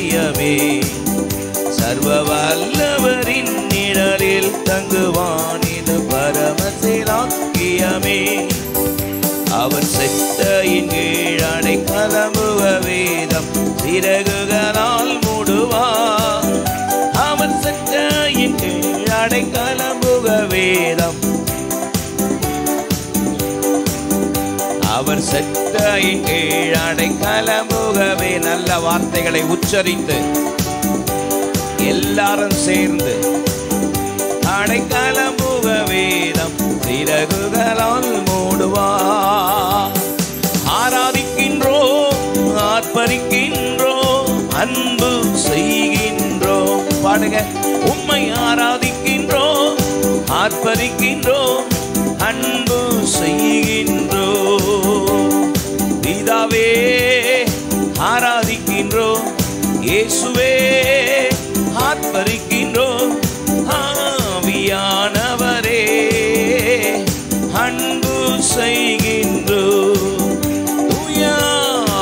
ஐக்கியமே. சர்வ வல்லவரின் நிழலில் தங்குவான், இது பரமசிலாக்கியமே. அவர் செட்டையின் கீழ் அடைக்கலமுக வேதம் சிறகுகளால் மூடுவார். அவர் செட்டையின் கீழ் அடைக்கலமுக வேதம், அவர் செட்டையின் கீழ் அடைக்கலமுகவே. நல்ல வார்த்தைகளை உச்சரித்து எல்லாரும் சேர்ந்து அடைக்கலமுக வேதம் சிறகுகளால் மூடுவார். ஆராதிக்கின்றோம், ஆர்ப்பரிக்கின்றோம், அன்பு செய்கின்றோம். பாடுங்க. உம்மை ஆராதிக்கின்றோம், ஆர்ப்பரிக்கின்றோம், அன்பு செய்கின்றோம். பிதாவே ஆராதிக்கின்றோம், இயேசுவே ஆர்ப்பரிக்கின்றோம், ஆவியானவரே அன்பு செய்கின்றோம். தூய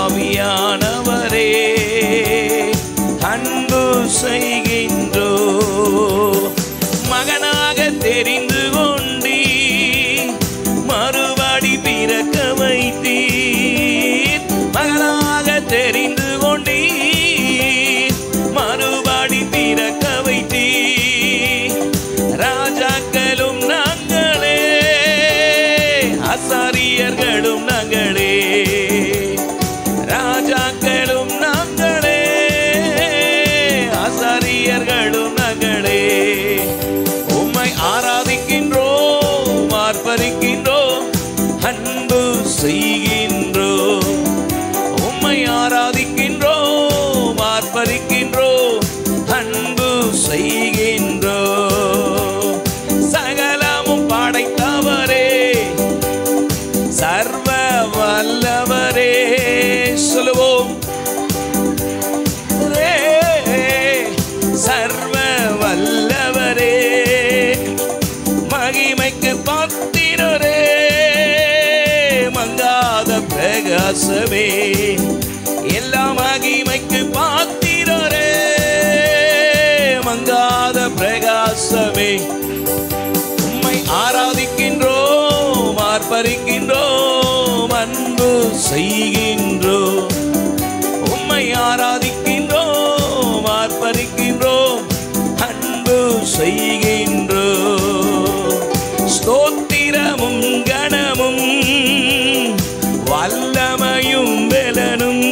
ஆவியானவரே அன்பு செய்கின்றோம். மகனாக தெரிந்து கொண்டீ, மறுபடி பிறக்க வைத்தீர். மகனாக தெரிந்து கொண்டீர், மறுபடி பிறக்க வைத்தீர். ராஜாக்களும் நாங்களே, ஆசாரியர்களும் நாங்களே. ராஜாக்களும் நாங்களே, ஆசாரியர்களும் நாங்களே. உம்மை ஆராதிக்கின்றோம், ஆர்ப்பரிக்கின்றோம், அன்பு செய்கின்றோம். உம்மை ஆராதிக்கின்றோம், ஆர்ப்பரிக்கின்றோம், அன்பு செய்கின்றோம். சகலமும் படைத்தவரே, சர்வ வல்லவரே. சொல்லுவோம். சர்வ வல்லவரே, மகிமைக்கு பாத்திரரே, மங்காத பிரகாசமே. எல்லா மகிமைக்கு பாத்திரரே, மங்காத பிரகாசமே. உம்மை ஆராதிக்கின்றோம், ஆர்ப்பரிக்கின்றோம், அன்பு செய்கின்றோம். உம்மை ஆராதிக்கின்றோம், ஆர்ப்பரிக்கின்றோம், அன்பு செய்கின்றோம். ஸ்தோத்திரமும் கணமும் வல்லமையும் பெலனும்,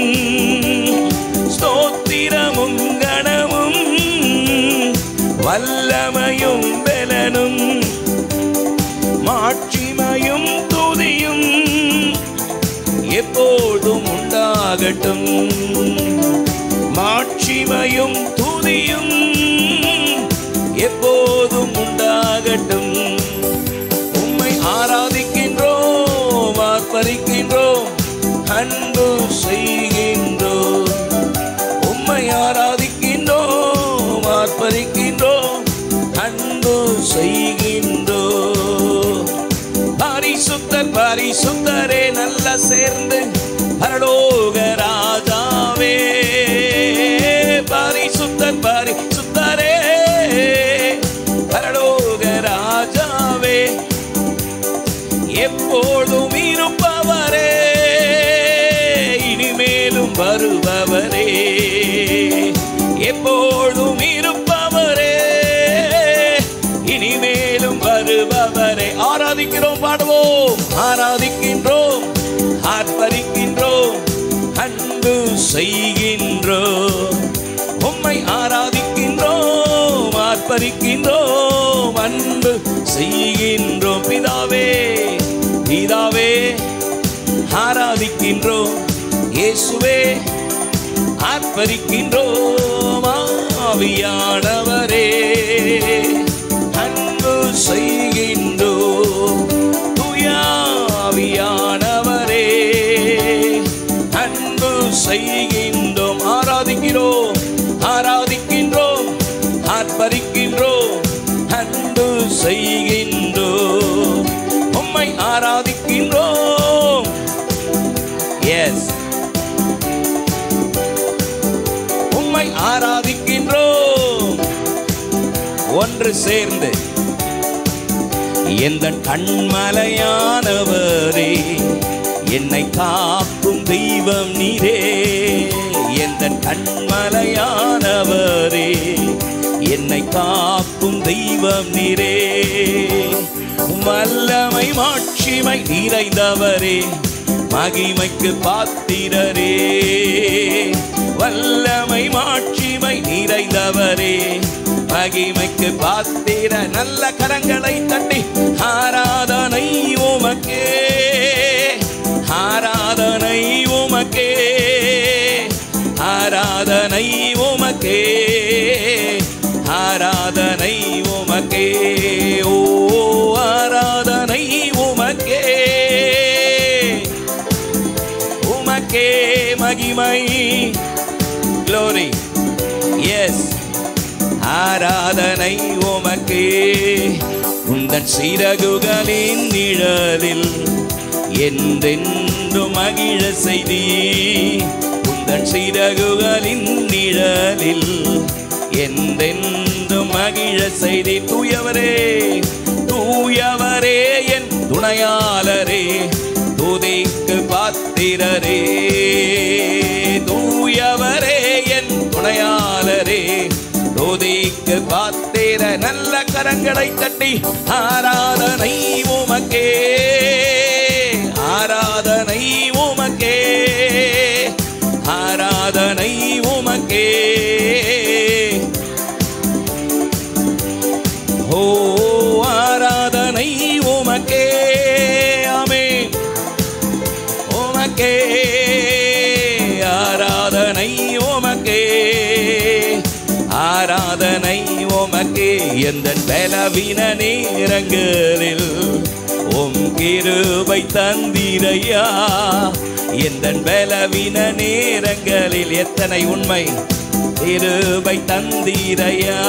ஸ்தோத்திரமும் கணமும் வல்லமையும் பெலனும், மாட்சிமையும் துதியும் எப்போதும் உண்டாகட்டும். மாட்சிமையும் துதியும் எப்போதும் உண்டாகட்டும். உம்மை ஆராதிக்கின்றோம், ஆர்ப்பரிக்கின்றோம், அன்பு செய்கின்றோம். உம்மை ஆராதிக்கின்றோம், ஆர்ப்பரிக்கின்றோம், அன்பு செய்கின்றோம். பரிசுத்தர் பரிசுத்தரே, நல்ல சேர்ந்து பரலோக ராஜாவே. பரிசுத்தர் பரிசுத்தரே, பரலோக ராஜாவே. எப்போதும் இருப்பவரே, இனிமேலும் வருபவரே. எப்போதும் இருப்பவரே, இனிமேலும் வருபவரே. ஆராதிக்கிறோம், பாடுவோம். ஆராதிக்கின்றோம், ஆர்ப்பரிக்கின்றோம், அன்பு செய்கின்றோம். உம்மை ஆராதிக்கின்றோம், ஆர்ப்பரிக்கின்றோம், அன்பு செய்கின்றோம். பிதாவே பிதாவே ஆராதிக்கின்றோம், இயேசுவே ஆர்ப்பரிக்கின்றோம், ஆவியானவரே அன்பு செய்கின்றோம். தூய ஆவியானவரே அன்பு செய்கின்றோம். ஆராதிக்கிறோம், ஆராதிக்கின்றோம், ஆர்ப்பரிக்கின்றோம், அன்பு செய்கின்றோம். உம்மை ஆராதிக்கின்றோம். எஸ், உம்மை ஒன்று சேர்ந்து எந்தன் கண்மலையானவரே, என்னை காக்கும் தெய்வம் நீரே. எந்தன் கண்மலையானவரே, என்னை காக்கும் தெய்வம் நீரே. வல்லமை மாட்சிமை நிறைந்தவரே, மகிமைக்கு பாத்திரரே. வல்லமை மாட்சிமை நிறைந்தவரே, மகிமைக்கு பாத்திர. நல்ல கரங்களை தட்டி ஆராதனை உமக்கே, ஆராதனை உமக்கே, ஆராதனை உமக்கே, ஆராதனை உமக்கே. ஓ ஆராதனை உமக்கே, உமக்கே மகிமை. Glory. Yes. ஆராதனை உமக்கே. உந்தன் சிறகுகளின் நிழலில் என்றென்றும் மகிழ செய்தி. உந்தன் சிறகுகளின் நிழலில் என்றென்றும் மகிழ செய்தி. தூயவரே, தூயவரே என் துணையாளரே, துதிக்கு பாத்திரரே. தூயவரே என் துணையாளரே, துதிக்கு பாத்திர. நல்ல கரங்களை தட்டி ஆராதனை உமக்கே, ஆராதனை உமக்கே, ஆராதனை உமக்கே. ஓ ஆராதனை உமக்கே. ஆமென். உமக்கே ஆராதனை உமக்கே, ஆராதனை உமக்கே. எந்தன் பலவீன நேரங்களில் உம் கிருபை தந்தீரையா. எந்தன் பலவீன நேரங்களில் எத்தனை உண்மை கிருபை தந்தீரையா.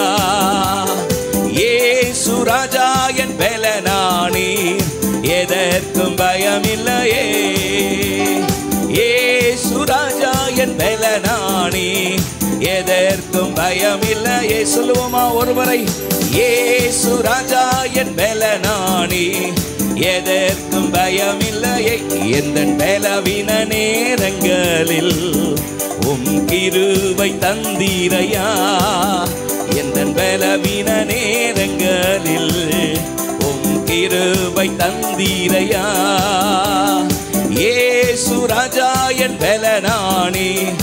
இயேசு ராஜா என் பலனானீர், எதற்கும் பயமில்லையே. இயேசு ராஜா என் பலனானீர், எதற்கும் பயமில்லையே. சொல்லுவோமா ஒருவரை? இயேசு ராஜா என் பலனானீர், எதற்கும் பயமில்லையே. எந்தன் பலவீன நேரங்களில் உம் கிருபை தந்தீரையா. எந்தன் பலவீன நேரங்களில் உம் கிருபை தந்தீரையா. இயேசு ராஜா என் பலனானீர்,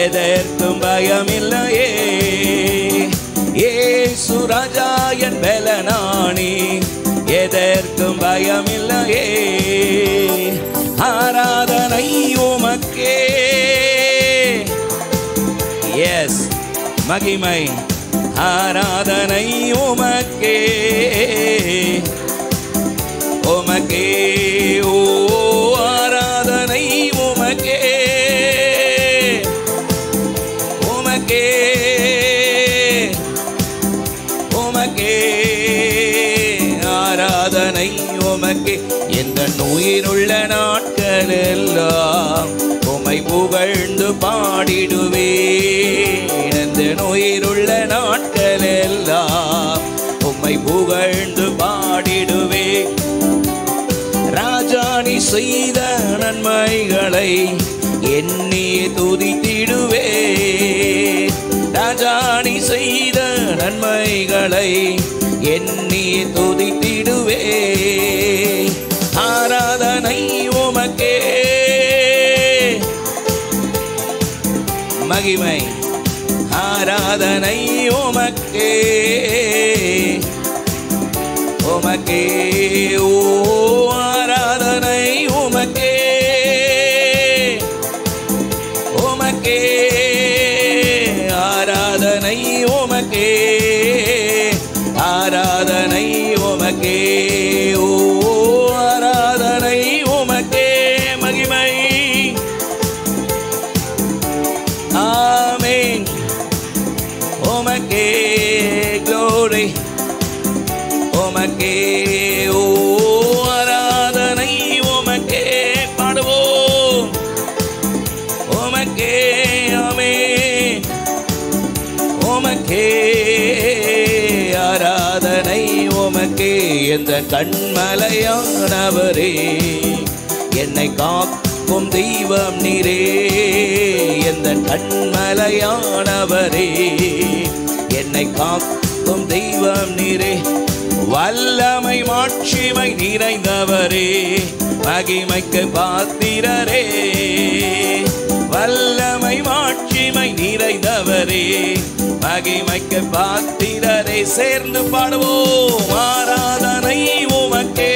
எதற்கும் பயமில்லையே. இயேசு ராஜா என் பலனானீர், எதற்கும் பயமில்லையே. ஆராதனை உமக்கே. எஸ் மகிமை. ஆராதனை உமக்கே, உமக்கே. ஓ ஆராதனை உமக்கே, உமக்கே, உமக்கே. ஆராதனை உமக்கே. எந்த உயிருள்ள நாட்கள் எல்லாம் உம்மை புகழ்ந்து பாடிடுவேன். எந்த உயிருள்ள நாட்கள் எல்லாம் உம்மை புகழ்ந்து பாடிடுவேன். ராஜா நீ செய்த நன்மைகளை எண்ணி துதித்திடுவே. ராஜா நீ செய்த நன்மைகளை எண்ணி துதித்திடுவே. ஆராதனை உமக்கே, மகிமை. ஆராதனை உமக்கே, உமக்கே. ஓ ஆராதனை உமக்கே, உமக்கே. ஆராதனை உமக்கே, ஆராதனை உமக்கே. ஓ ஆராதனை உமக்கே, மகிமை. ஆமென். உமக்கே glory. உமக்கே ஓ ஆராதனை உமக்கே பாடுவோம். உமக்கே ஆமென். உமக்கே ஆராதனை எந்த கண்மலையானவரே, என்னை காக்கும் தெய்வம் நீரே. எந்த கண்மலையானவரே, என்னை காக்கும் தெய்வம் நீரே. வல்லமை மாட்சிமை நிறைந்தவரே, மகிமைக்கு பாத்திரரே. வல்லமை மாட்சிமை நிறைந்தவரே, மகிமைக்கு பாத்திரரே. சேர்ந்து பாடுவோம். ஆராதனை உமக்கே.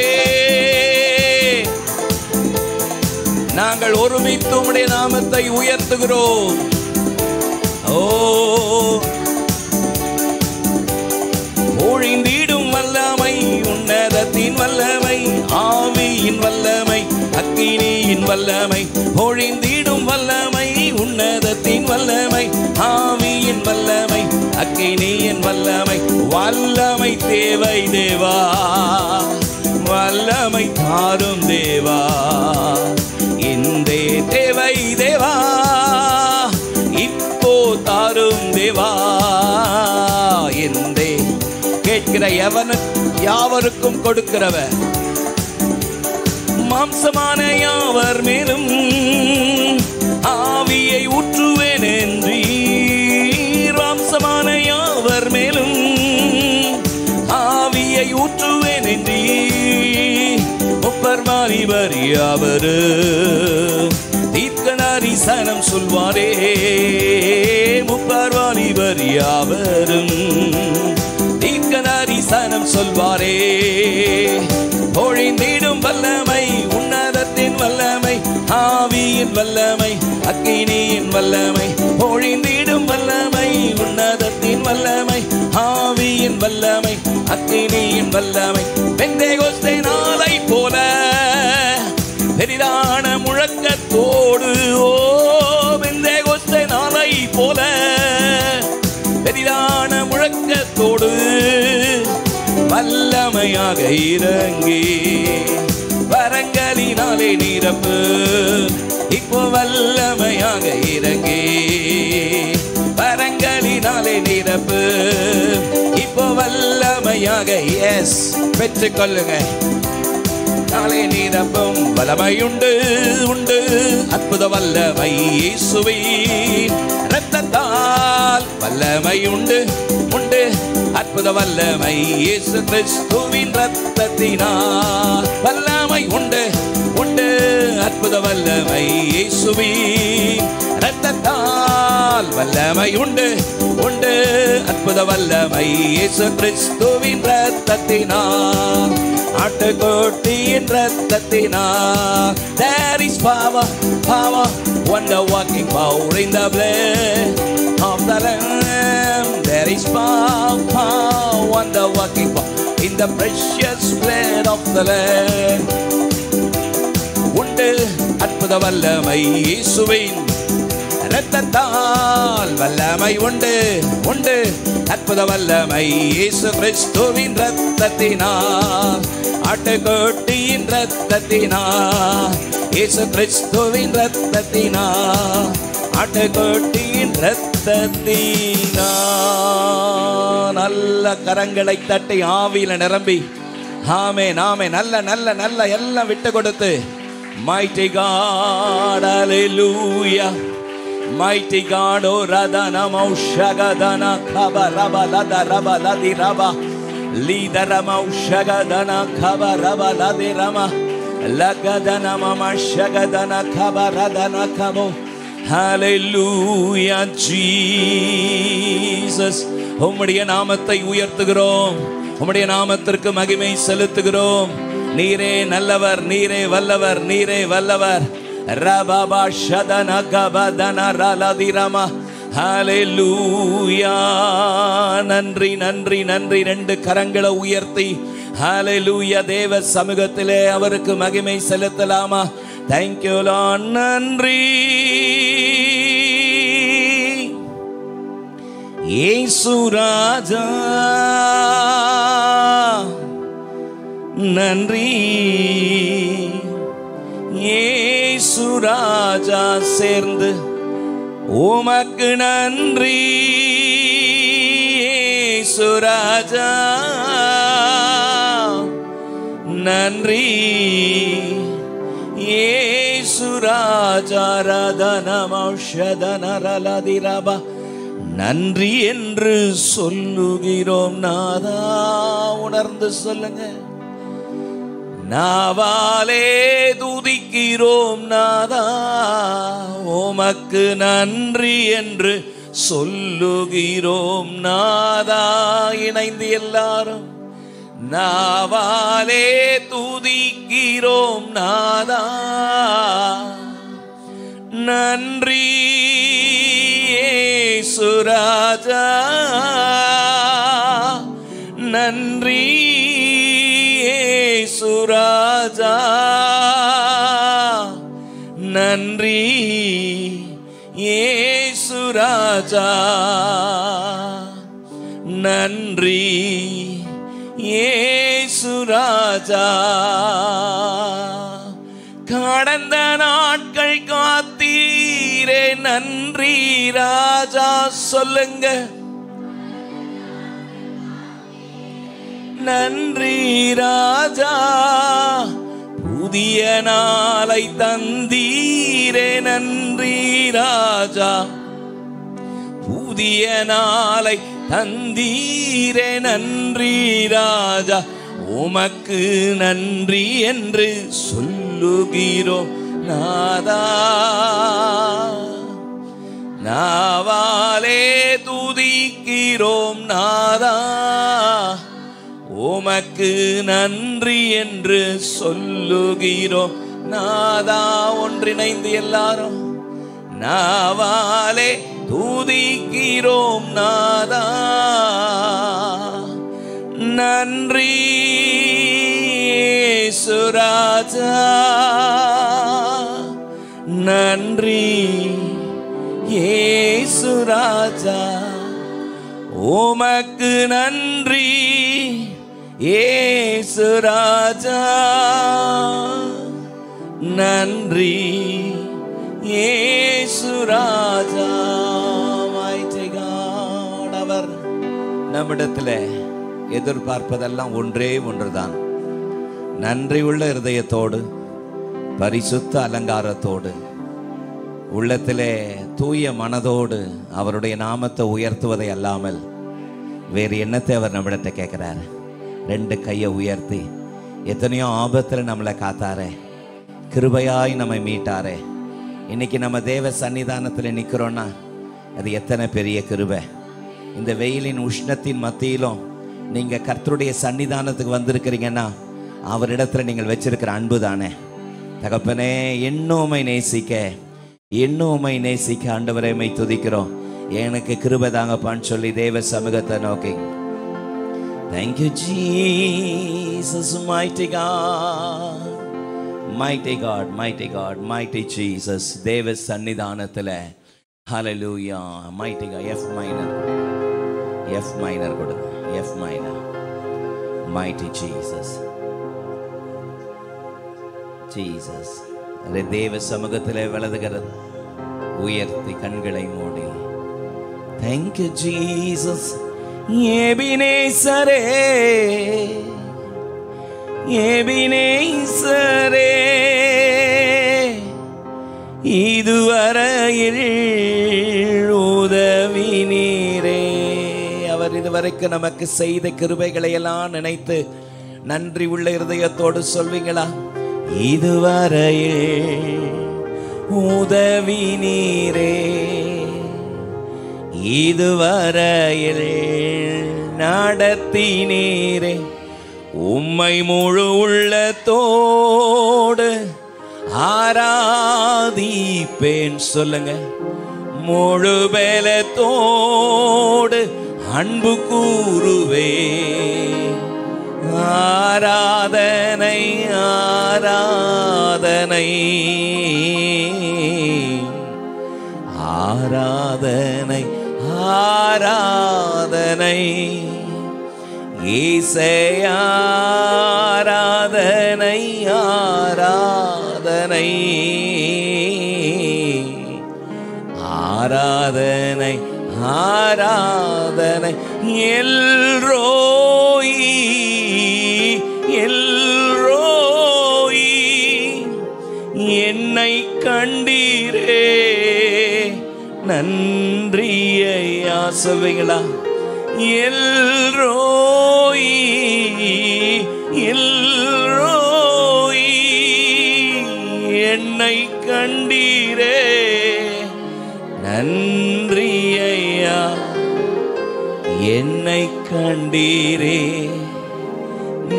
நாங்கள் ஒருமித்து உம்முடைய நாமத்தை உயர்த்துகிறோம். ஓ ஒழிந்திடும் வல்லமை, உன்னதத்தின் வல்லமை, ஆவியின் வல்லமை, அக்கினியின் வல்லமை. ஒழிந்திடும் வல்லமை, உன்னதத்தின் வல்லமை, ஆவியின் வல்லமை, அக்கினியின் வல்லமை. வல்லமை தேவை தேவா, வல்லமை தாரும் தேவா. இன்றே தேவை தேவா, இப்போ தாரும் தேவா. என்றே கேட்கிற யாவருக்கும் கொடுக்கிறவர். மாம்சமான யாவர் மேலும் ஆவியை ஊற்றுவேன் என்றீர். மாம்சமான யாவர் மேலும் ஆவியை ஊற்றுவேன் என்றீர். முப்பர்மாரிவர் யாவரு தீர்க்கதரிசனம் சொல்வாரே. முப்பர்மாரிவர் யாவரும் தீர்க்கதரிசனம் சொல்வாரே. பொழிந்திடும் வல்லமை, உன்னதத்தின் வல்லமை, ஆவியின் வல்லமை, அக்கினியின் வல்லமை. பொழிந்திடும் வல்லமை, உன்னதத்தின் வல்லமை, ஆவியின் வல்லமை, அக்கினியின் வல்லமை. பெந்தேகோஸ்தே நாளை போல பெரிதான முழக்கத்தோடு, ஓ பெந்தேகோஸ்தே நாளை போல பெரிதான முழக்கத்தோடு வல்லமையாக இறங்கி வரங்களினாலே நிரப்பு. இப்போ வல்லமையாக இறங்கி வரங்களினாலே நிரப்பு. இப்போ வல்லமையாக எஸ் பெற்றுக்கொள்ளுங்க. நாளே நிரப்பும் வல்லமையுண்டு உண்டு. அற்புத வல்லமை இயேசுவின் இரத்தத்தால் வல்லமையுண்டு உண்டு. அற்புத வல்லமை இயேசு கிறிஸ்துவின் இரத்தத்தினால் வல்லமை உண்டு உண்டு. அற்புத வல்லமை இயேசுவின் இரத்தத்தால் வல்லமை உண்டு உண்டு. அற்புத வல்லமை இயேசு கிறிஸ்துவின் இரத்தத்தினால், ஆட்டுக்குட்டியின் இரத்தத்தினால். There is power, power, wonder working power in the blood of the Lamb. There is power, power, wonder working power in the precious blood of the Lamb. உண்டு அற்புத வல்லமை இயேசுவின் இரத்தத்தால் வல்லமை உண்டு உண்டு. அற்புத வல்லமை இயேசு கிறிஸ்துவின் இரத்தத்தினால், ஆட்டுக்குட்டியின் இரத்தத்தினால். இயேசு கிறிஸ்துவின் இரத்தத்தினால், ஆட்டுக்குட்டியின் இரத்தத்தினால். நல்ல கரங்களை தட்டி ஆவியில நிரம்பி ஆமென் ஆமென். நல்ல நல்ல நல்ல எல்லாம் விட்டு கொடுத்து mighty God, hallelujah. Mighty God, oh radana maushagadana khabaraba lada raba ladi raba lidara maushagadana khabaraba ladi rama lagadana mama shagadana khabaradana kamo. Hallelujah Jesus. உம்முடைய நாமத்தை உயர்த்துகிறோம். உம்முடைய நாமத்திற்கு மகிமை செலுத்துகிறோம். நீரே நல்லவர், நீரே வல்லவர், நீரே வல்லவர். ரபாபா ஷதனா கபதனா ரலதிரமா. ஹalleluya. நன்றி நன்றி நன்றி. ரெண்டு கரங்களை உயர்த்தி ஹalleluya தேவ சமூகத்திலே அவருக்கு மகிமை செலுத்தலாமா? Thank you Lord. நன்றி இயேசு ராஜா, நன்றி இயேசு ராஜா. சேர்ந்து உமக்கு நன்றி இயேசு ராஜா. நன்றி இயேசு ராஜா ரதனம் ஔஷதனரலதிரபா நன்றி என்று சொல்லுகிறோம் நாதா. உணர்ந்து சொல்லுங்க. நாவாலே துதிக்கிறோம் நாதா, உமக்கு நன்றி என்று சொல்லுகிறோம் நாதா. இணைந்து எல்லாரும் நாவாலே துதிக்கிறோம் நாதா, நன்றி இயேசு ராஜா, நன்றி இயேசு ராஜா, நன்றி இயேசு ராஜா, நன்றி இயேசு ராஜா. கடந்த நாட்கள் காத்தீரே நன்றி ராஜா. சொல்லுங்க. நன்றி ராஜா. புதிய நாளை தந்தீரே நன்றி ராஜா. புதிய நாளை தந்தீரே நன்றி ராஜா. உமக்கு நன்றி என்று சொல்லுகிறோம் நாதா. நாவாலே துதிக்கிறோம் நாதா, உமக்கு நன்றி என்று சொல்லுகிறோம் நாதா. ஒன்றிணைந்து எல்லாரும் நாவாலே துதிக்கிறோம் நாதா, நன்றி இயேசு ராஜா, நன்றி இயேசு ராஜா. உமக்கு நன்றி இயேசு ராஜா, நன்றி இயேசு ராஜா. Mighty God. அவர் நம்மிடத்தில் எதிர்பார்ப்பதெல்லாம் ஒன்றே ஒன்றுதான். நன்றி உள்ள இருதயத்தோடு, பரிசுத்த அலங்காரத்தோடு, உள்ளத்திலே தூய மனதோடு அவருடைய நாமத்தை உயர்த்துவதை அல்லாமல் வேறு என்னத்தை அவர் நம்மிடத்தை கேட்கிறார்? ரெண்டு கையை உயர்த்தி எத்தனையோ ஆபத்தில் நம்மளை காத்தாரே, கிருபையாய் நம்மை மீட்டாரே. இன்னைக்கு நம்ம தேவ சன்னிதானத்தில் நிற்கிறோன்னா அது எத்தனை பெரிய கிருபை. இந்த வெயிலின் உஷ்ணத்தின் மத்தியிலும் நீங்கள் கர்த்தருடைய சன்னிதானத்துக்கு வந்திருக்கிறீங்கன்னா அவரிடத்துல நீங்கள் வச்சிருக்கிற அன்பு தானே. தகப்பனே, இன்னும் உம்மை நேசிக்க, இன்னும் உம்மை நேசிக்க ஆண்டவரே உம்மை துதிக்கிறோம். எனக்கு கிருபை தாங்கப்பான்னு சொல்லி தேவ சமூகத்தை நோக்கி Thank you Jesus, mighty God, mighty God, mighty God, mighty Jesus. தேவ சன்னிதானத்தில் hallelujah, mighty God. F minor கொடுங்க, F minor, mighty Jesus, Jesus. தேவ சமூகத்தில் வலதுகிறது உயர்த்தி கண்களை மூடி Thank you Jesus. எபினேசரே, எபினேசரே, இதுவரையில் உதவி நீரே. அவர் இதுவரைக்கும் நமக்கு செய்த கிருபைகளை எல்லாம் நினைத்து நன்றி உள்ள இருதயத்தோடு சொல்வீங்களா? இதுவரையில் உதவி நீரே, இதுவரையில் நடத்தினீரே. உம்மை முழு உள்ளத்தோடு ஆராதிப்பேன். சொல்லுங்க. முழு பலத்தோடு அன்பு கூறுவே. ஆராதனை ஆராதனை ஆராதனை ஆராதனை இசையா, ஆராதனை ஆராதனை ஆராதனை ஆராதனை எல்ரோயி எல்ரோயி என்னை கண்டீரே நன்றி ஐயா. சொல்வீங்களா? எல்ரோயி எல்ரோயி என்னை கண்டீரே நன்றி ஐயா. என்னை கண்டீரே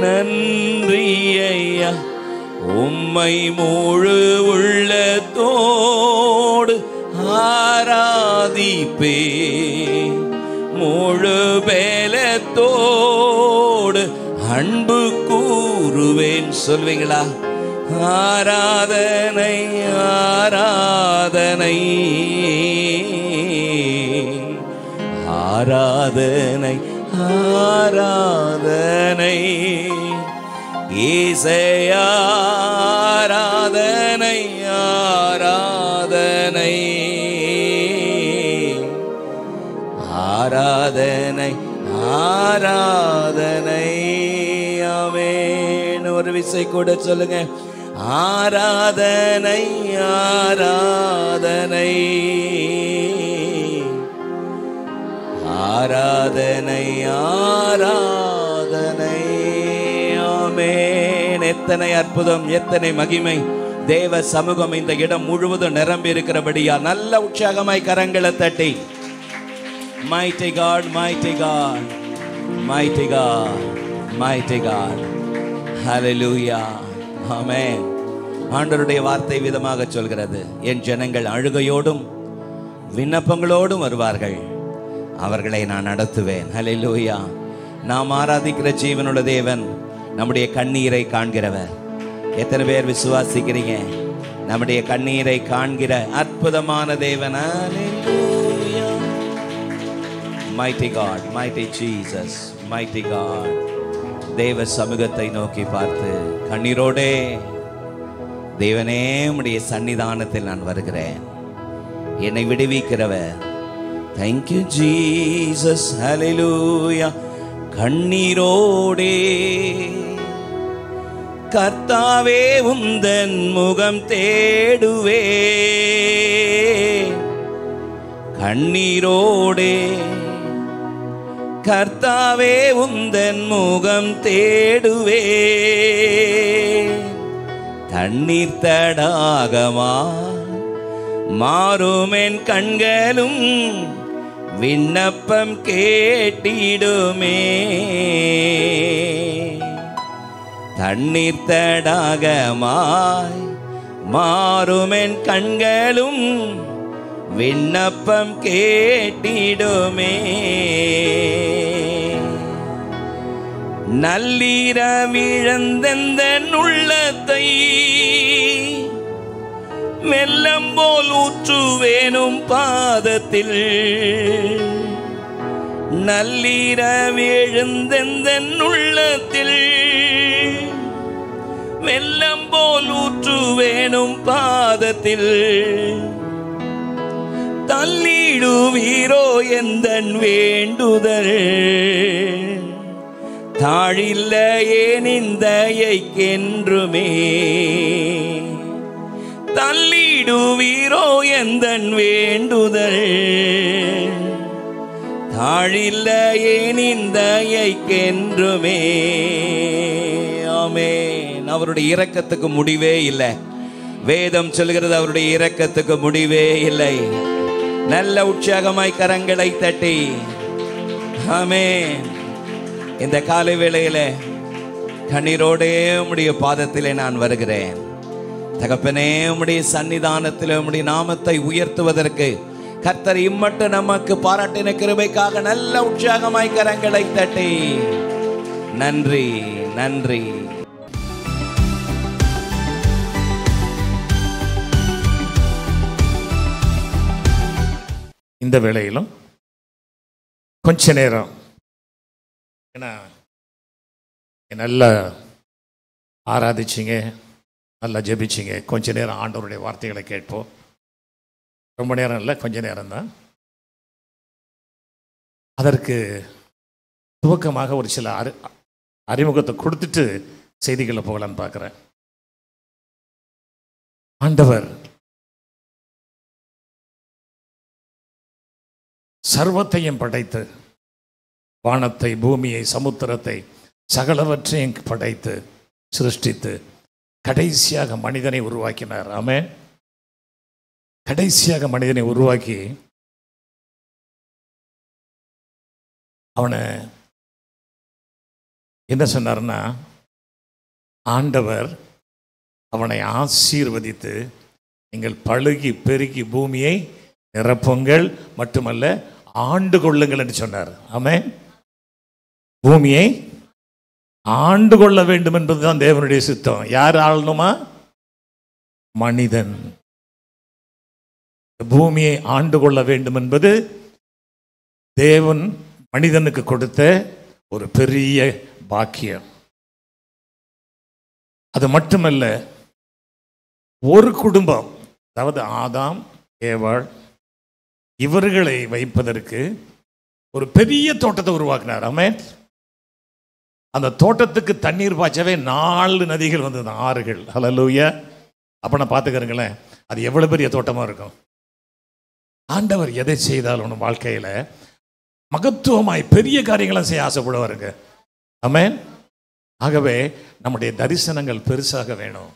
நன்றி ஐயா. உம்மை முழு உள்ளத்தோடு ஆராதிப்பே, முழு பேலத்தோடு அன்பு கூறுவேன். சொல்வீங்களா? ஆராதனை ஆராதனை ஆராதனை ஆராதனை இசையா. ஆராதனை ஆராதனை ஆராதனை ஆராதனை. ஆமென். ஒரு விசை கூட சொல்லுங்க. ஆராதனை ஆராதனை ஆராதனை ஆராதனை. ஆமென். எத்தனை அற்புதம், எத்தனை மகிமை. தேவ சமூகம் இந்த இடம் முழுவதும் நிரம்பி இருக்கிறபடியா நல்ல உற்சாகமாய் கரங்களை தட்டி mighty God, mighty God, mighty God, mighty God. Hallelujah. Amen. ஆண்டவருடைய வார்த்தை விதமாக சொல்கிறது, என் ஜனங்கள் அழுகையோடும் விண்ணப்பங்களோடும் வருவார்கள், அவர்களை நான் நடத்துவேன். ஹல்லேலூயா. நாம் ஆராதிக்கிற ஜீவனுள்ள தேவன் நம்முடைய கண்ணீரை காண்கிறவர். எத்தனை பேர் விசுவாசிக்கிறீங்க? நம்முடைய கண்ணீரை காண்கிற அற்புதமான தேவன். ஹல்லேலூயா. Mighty God, mighty Jesus, mighty God. தேவ சமூகத்தை நோக்கி பார்த்து கண்ணீரோடே, தேவனே உம்முடைய சன்னிதானத்தில் நான் வருகிறேன், என்னை விடுவிக்கிறவர். Thank you Jesus. Hallelujah. கண்ணீரோடே கர்த்தாவே உந்தன் முகம் தேடுவே, கண்ணீரோடே கர்த்தாவே உந்தன் முகம் தேடுவே, தண்ணீர் தடாகமா மாறும் என் கண்களும் விண்ணப்பம் கேட்டிடுமே, தண்ணீர் தடாகமாய் மாறும் என் கண்களும் விண்ணப்பம் கேட்டிடுமே, நல்லீரவிழந்தெந்தன் உள்ளத்தை வெள்ளம் போல் ஊற்றுவேனும் பாதத்தில், நல்லீரவிழந்தெந்தன் உள்ளத்தில் வெள்ளம் போல் ஊற்றுவேனும் பாதத்தில், தள்ளிடுவீரோ எந்தன் வேண்டுதல், தாழில்லையே நிந்தையைக்கென்றுமே, தள்ளிடுவீரோ எந்தன் வேண்டுதல், தாழில்லையே நிந்தையைக்கென்றுமே. ஆமென். அவருடைய இரக்கத்துக்கு முடிவே இல்லை. வேதம் சொல்கிறது அவருடைய இரக்கத்துக்கு முடிவே இல்லை. நல்ல உற்சாகமாய் கரங்களை தட்டி ஆமென். இந்த காலை வேளையில கண்ணீரோடே உம்முடைய பாதத்திலே நான் வருகிறேன். தகப்பனே, உம்முடைய சன்னிதானத்தில் உம்முடைய நாமத்தை உயர்த்துவதற்கு கர்த்தர் இம்மட்டும் நமக்கு பாராட்டின கிருபைக்காக நல்ல உற்சாகமாய் கரங்களை தட்டி நன்றி நன்றி. இந்த வேளையிலும் கொஞ்ச நேரம் ஏன்னா நல்லா ஆராதிச்சிங்க, நல்லா ஜெபிச்சிங்க, கொஞ்ச நேரம் ஆண்டவருடைய வார்த்தைகளை கேட்போம். ரொம்ப நேரம் இல்லை, கொஞ்ச நேரம்தான். அதற்கு துவக்கமாக ஒரு சில அறிமுகத்தை கொடுத்துட்டு செய்திகளை போகலான்னு பார்க்குறேன். ஆண்டவர் சர்வத்தையும் படைத்து, வானத்தை, பூமியை, சமுத்திரத்தை, சகலவற்றையும் படைத்து சிருஷ்டித்து கடைசியாக மனிதனை உருவாக்கினார். ஆமென். கடைசியாக மனிதனை உருவாக்கி அவனை என்ன சொன்னார்னா, ஆண்டவர் அவனை ஆசீர்வதித்து, நீங்கள் பழுகி பெருகி பூமியை நிரப்புங்கள், மட்டுமல்ல ஆண்டு கொள்ளுங்கள் என்று சொன்னார். ஆமென். பூமியை ஆண்டு கொள்ள வேண்டும் என்பதுதான் தேவனுடைய சித்தம். யார் ஆளணுமா? மனிதன். பூமியை ஆண்டு கொள்ள வேண்டும் என்பது தேவன் மனிதனுக்கு கொடுத்த ஒரு பெரிய பாக்கியம். அது மட்டுமல்ல, ஒரு குடும்பம், அதாவது ஆதாம், ஏவாள், இவர்களை வைப்பதற்கு ஒரு பெரிய தோட்டத்தை உருவாக்கினார். ஆமென். அந்த தோட்டத்துக்கு தண்ணீர் பாய்ச்சவே 4 நதிகள் வந்தது, ஆறுகள். ஹல்லேலூயா. அப்ப நான் பார்த்துக்கிறேங்களேன், அது எவ்வளவு பெரிய தோட்டமா இருக்கும். ஆண்டவர் எதை செய்தாலும் வாழ்க்கையில மகத்துவமாய் பெரிய காரியங்களை செய்ய ஆசைப்படுவாருங்க. ஆமென். ஆகவே நம்முடைய தரிசனங்கள் பெருசாக வேணும்.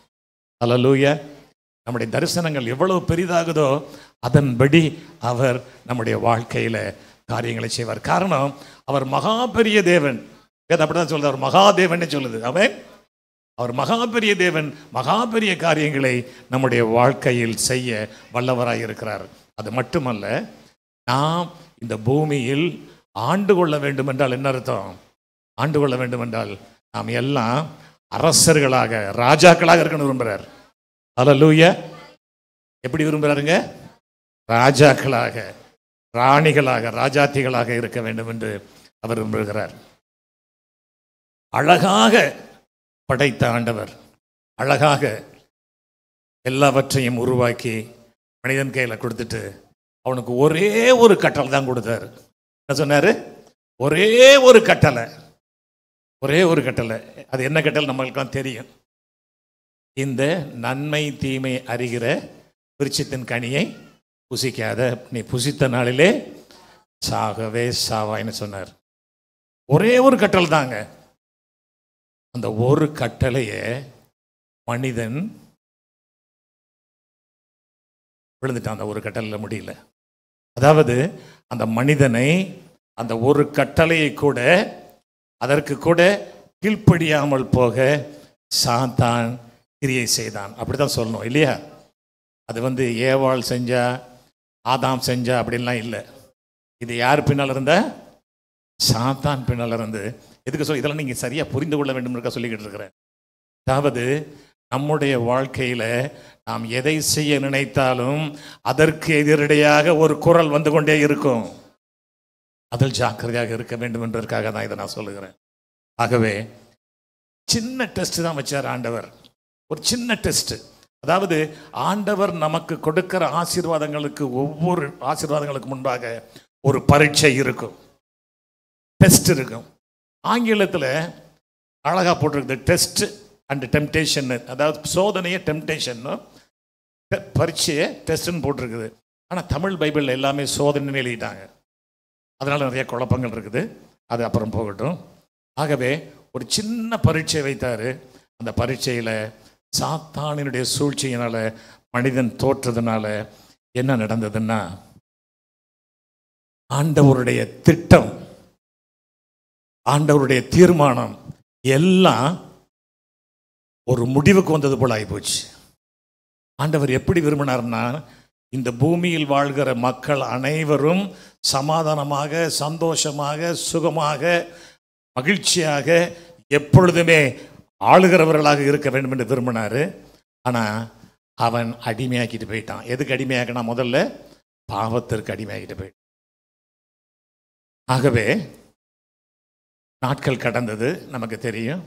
ஹல்லேலூயா. நம்முடைய தரிசனங்கள் எவ்வளவு பெரிதாகுதோ அதன்படி அவர் நம்முடைய வாழ்க்கையில காரியங்களை செய்வார். காரணம், அவர் மகா பெரிய தேவன். அப்படிதான் சொல்லுது, அவர் மகாதேவன் சொல்லுது. ஆமென். அவர் மகா பெரிய தேவன், மகா பெரிய காரியங்களை நம்முடைய வாழ்க்கையில் செய்ய வல்லவராய் இருக்கிறார். அது மட்டுமல்ல, நாம் இந்த பூமியில் ஆண்டு கொள்ள வேண்டும் என்றால் என்ன அர்த்தம்? ஆண்டு கொள்ள வேண்டும் என்றால் நாம் எல்லாம் அரசர்களாக, ராஜாக்களாக இருக்கணும் விரும்புகிறார். ஹல்லேலூயா. எப்படி விரும்புகிறாருங்க? ராஜாக்களாக, ராணிகளாக, ராஜாத்திகளாக இருக்க வேண்டும் என்று அவர் விரும்புகிறார். அழகாக படைத்த ஆண்டவர் அழகாக எல்லாவற்றையும் உருவாக்கி மனிதன் கையில் கொடுத்துட்டு அவனுக்கு ஒரே ஒரு கட்டளை தான் கொடுத்தாரு. என்ன சொன்னாரு? ஒரே ஒரு கட்டளை, ஒரே ஒரு கட்டளை. அது என்ன கட்டளை நம்மளுக்கெல்லாம் தெரியும். இந்த நன்மை தீமை அறிகிற விருட்சத்தின் கனியை புசிக்காத, நீ புசித்த நாளிலே சாகவே சாவாய்ன்னு சொன்னார். ஒரே ஒரு கட்டளை தாங்க. அந்த ஒரு கட்டளையை மனிதன் விழுந்துட்டான். அந்த ஒரு கட்டளையில் முடியல. அதாவது அந்த மனிதனை அந்த ஒரு கட்டளையை கூட, அதற்கு கூட கீழ்ப்படியாமல் போக சாத்தான் கிரியை செய்தான். அப்படிதான் சொல்லணும் இல்லையா? அது ஏவாள் செஞ்சா, ஆதாம் செஞ்சா அப்படின்லாம் இல்லை. இது யார் பின்னால் இருந்த? சாத்தான் பின்னால் இருந்து. எதுக்கு சொல்ல? இதெல்லாம் நீங்கள் சரியாக புரிந்து கொள்ள வேண்டும் இருக்க சொல்லிக்கிட்டு இருக்கிறேன். அதாவது நம்முடைய வாழ்க்கையில் நாம் எதை செய்ய நினைத்தாலும் அதற்கு எதிரடையாக ஒரு குரல் வந்து கொண்டே இருக்கும். அதில் ஜாக்கிரதையாக இருக்க வேண்டும் என்பதற்காக தான் இதை நான் சொல்லுகிறேன். ஆகவே சின்ன டெஸ்ட் தான் வச்சார் ஆண்டவர். ஒரு சின்ன டெஸ்ட். அதாவது ஆண்டவர் நமக்கு கொடுக்கிற ஆசீர்வாதங்களுக்கு, ஒவ்வொரு ஆசீர்வாதங்களுக்கு முன்பாக ஒரு பரீட்சை இருக்கும், டெஸ்ட் இருக்கும். ஆங்கிலத்தில் அழகா போட்டிருக்குது, டெஸ்ட் அண்ட் டெம்டேஷன். அதாவது சோதனையை டெம்டேஷன், பரீட்சையை டெஸ்ட்னு போட்டிருக்குது. ஆனால் தமிழ் பைபிளில் எல்லாமே சோதனைன்னு எழுதிட்டாங்க. அதனால நிறைய குழப்பங்கள் இருக்குது. அது அப்புறம் போகட்டும். ஆகவே ஒரு சின்ன பரீட்சை வைத்தார். அந்த பரீட்சையில் சாத்தானினுடைய சூழ்ச்சியினால, மனிதன் தோற்றதுனால என்ன நடந்ததுன்னா, ஆண்டவருடைய திட்டம், ஆண்டவருடைய தீர்மானம் எல்லாம் ஒரு முடிவுக்கு வந்தது போல ஆகிப்போச்சு. ஆண்டவர் எப்படி விரும்பினார்னா, இந்த பூமியில் வாழ்கிற மக்கள் அனைவரும் சமாதானமாக, சந்தோஷமாக, சுகமாக, மகிழ்ச்சியாக, எப்பொழுதுமே ஆளுகிறவர்களாக இருக்க வேண்டும் என்று விரும்பினார். ஆனால் அவன் அடிமையாக்கிட்டு போயிட்டான். எதுக்கு அடிமையாக்கினா? முதல்ல பாவத்திற்கு அடிமையாக்கிட்டு போயிட்டான். ஆகவே நாட்கள் கடந்தது, நமக்கு தெரியும்.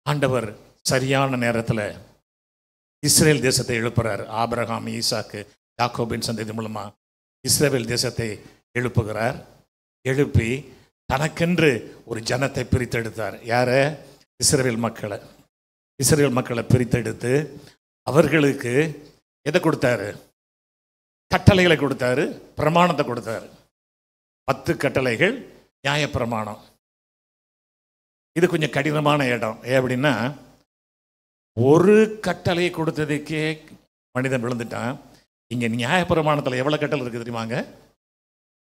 ஆண்டவர் சரியான நேரத்தில் இஸ்ரேல் தேசத்தை எழுப்புறார். ஆபிரகாம், ஈசாக்கு, யாக்கோபின் சந்ததி மூலமா இஸ்ரேல் தேசத்தை எழுப்புகிறார். எழுப்பி தனக்கென்று ஒரு ஜனத்தை பிரித்தெடுத்தார். யார? இஸ்ரேல் மக்களை. இஸ்ரேல் மக்களை பிரித்தெடுத்து அவர்களுக்கு எதை கொடுத்தாரு? கட்டளைகளை கொடுத்தாரு, பிரமாணத்தை கொடுத்தாரு. 10 கட்டளைகள், நியாயப்பிரமாணம். இது கொஞ்சம் கடினமான இடம். ஏன் அப்படின்னா, ஒரு கட்டளை கொடுத்ததுக்கே மனிதன் விழுந்துட்டான். இங்கே நியாயப்பிரமாணத்தில் எவ்வளோ கட்டளை இருக்குது தெரியுமாங்க?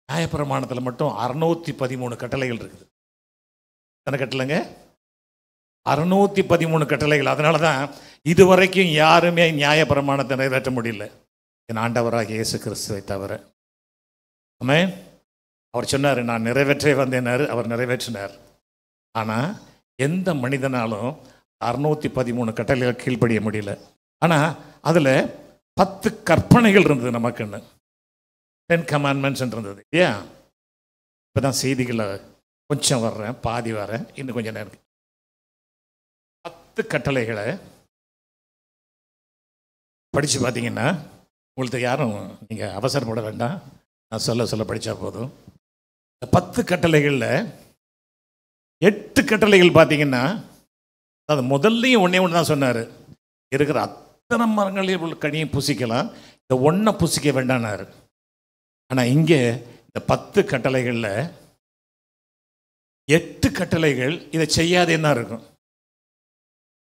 நியாயப்பிரமாணத்தில் மட்டும் 613 கட்டளைகள் இருக்குது. எத்தனை கட்டளைங்க? 613 கட்டளைகள். அதனால தான் இதுவரைக்கும் யாருமே நியாயப்பிரமாணத்தை நிறைவேற்ற முடியல, என் ஆண்டவராக இயேசு கிறிஸ்துவை தவிர. ஆமென். அவர் சொன்னார், நான் நிறைவேற்றே வந்தேனார், அவர் நிறைவேற்றினார். ஆனால் எந்த மனிதனாலும் 613 கட்டளைகள் கீழ்ப்படிய முடியல. ஆனால் அதில் 10 கற்பனைகள் இருந்தது நமக்குன்னு. 10 commandments இருந்தது. ஏன் இப்போ தான் செய்திகளை கொஞ்சம் வர்றேன், பாதி வரேன், இன்னும் கொஞ்சம் நேரம். 10 கட்டளைகளை படித்து பார்த்தீங்கன்னா உங்களுக்கு யாரும் நீங்கள் அவசரப்பட வேண்டாம், நான் சொல்ல படித்தா போதும். 10 கட்டளைகளில் 8 கட்டளைகள் பார்த்தீங்கன்னா, அது முதல்லையும் ஒன்றே ஒன்று தான் சொன்னார், இருக்கிற அத்தனை மரங்களையும் உள்ள கனியை புசிக்கலாம், இந்த ஒன்றை புசிக்க வேண்டானார். ஆனால் இங்கே இந்த 10 கட்டளைகளில் 8 கட்டளைகள் இதை செய்யாதேன்னா இருக்கும்.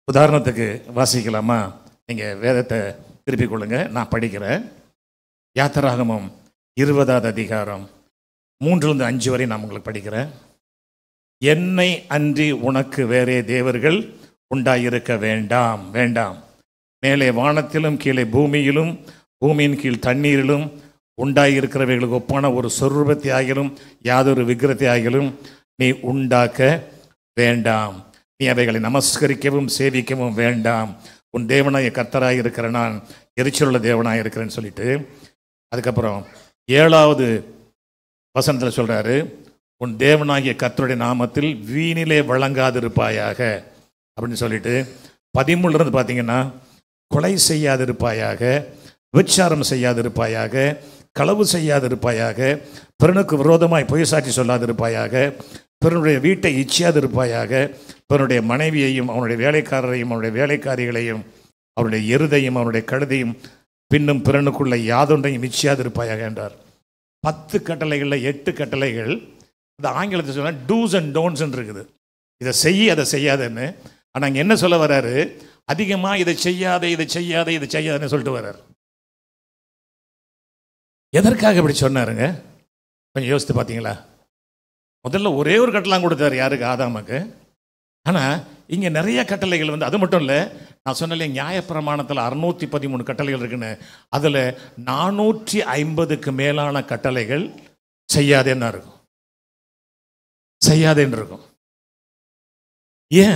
உதாரணத்துக்கு வாசிக்கலாமா? நீங்கள் வேதத்தை திருப்பிக் கொள்ளுங்க, நான் படிக்கிறேன். யாத்திராகமம் 20வது அதிகாரம் 3-5 வரை நான் உங்களுக்கு படிக்கிறேன். என்னை அன்றி உனக்கு வேறே தேவர்கள் உண்டாயிருக்க வேண்டாம், வேண்டாம். மேலே வானத்திலும் கீழே பூமியிலும் பூமியின் கீழ் தண்ணீரிலும் உண்டாயிருக்கிறவைகளுக்கு ஒப்பான ஒரு சொரூபத்தை ஆகிலும் யாதொரு விக்கிரத்தை ஆகிலும் நீ உண்டாக்க வேண்டாம். நீ அவைகளை நமஸ்கரிக்கவும் சேவிக்கவும் வேண்டாம். உன் தேவனாய கர்த்தராக இருக்கிற நான் எரிச்சலுள்ள தேவனாக இருக்கிறேன்னு சொல்லிட்டு, அதுக்கப்புறம் 7வது வசனத்தில் சொல்கிறாரு, உன் தேவனாகிய கர்த்தருடைய நாமத்தில் வீணிலே வழங்காதிருப்பாயாக அப்படின்னு சொல்லிட்டு, 13 பார்த்தீங்கன்னா, கொலை செய்யாதிருப்பாயாக, விபச்சாரம் செய்யாதிருப்பாயாக, களவு செய்யாதிருப்பாயாக, பிறனுக்கு விரோதமாய் பொய் சாட்சி சொல்லாதிருப்பாயாக, பிறனுடைய வீட்டை இச்சியாதிருப்பாயாக, பிறனுடைய மனைவியையும் அவனுடைய வேலைக்காரரையும் அவனுடைய வேலைக்காரிகளையும் அவனுடைய எருதையும் அவனுடைய கழுதையும் பின்னும் பிறனுக்குள்ள யாதொன்றையும் இச்சியாதிருப்பாயாக என்றார். 10 கட்டளைகளில் 8 கட்டளைகள் இந்த ஆங்கிலத்தை சொன்னால் டூஸ் அண்ட் டோன்ட்ஸ் இருக்குது. இதை செய்ய அதை செய்யாதுன்னு. ஆனால் அங்கே என்ன சொல்ல வர்றாரு? அதிகமாக இதை செய்யாத இதை செய்யாத இதை செய்யாதுன்னு சொல்லிட்டு வர்றாரு. எதற்காக இப்படி சொன்னாருங்க? கொஞ்சம் யோசித்து பார்த்தீங்களா? முதல்ல ஒரே ஒரு கட்டளை கொடுத்தாரு, யாருக்கு? ஆதாமுக்கு. ஆனால் இங்கே நிறைய கட்டளைகள் வந்து, அது மட்டும் இல்லை, நான் சொன்னேன் நியாயப்பிரமாணத்தில் 613 கட்டளைகள் இருக்குன்னு, அதில் 450க்கு மேலான கட்டளைகள் செய்யாதேன்னு இருக்கும், செய்யாதேன்னு இருக்கும். ஏன்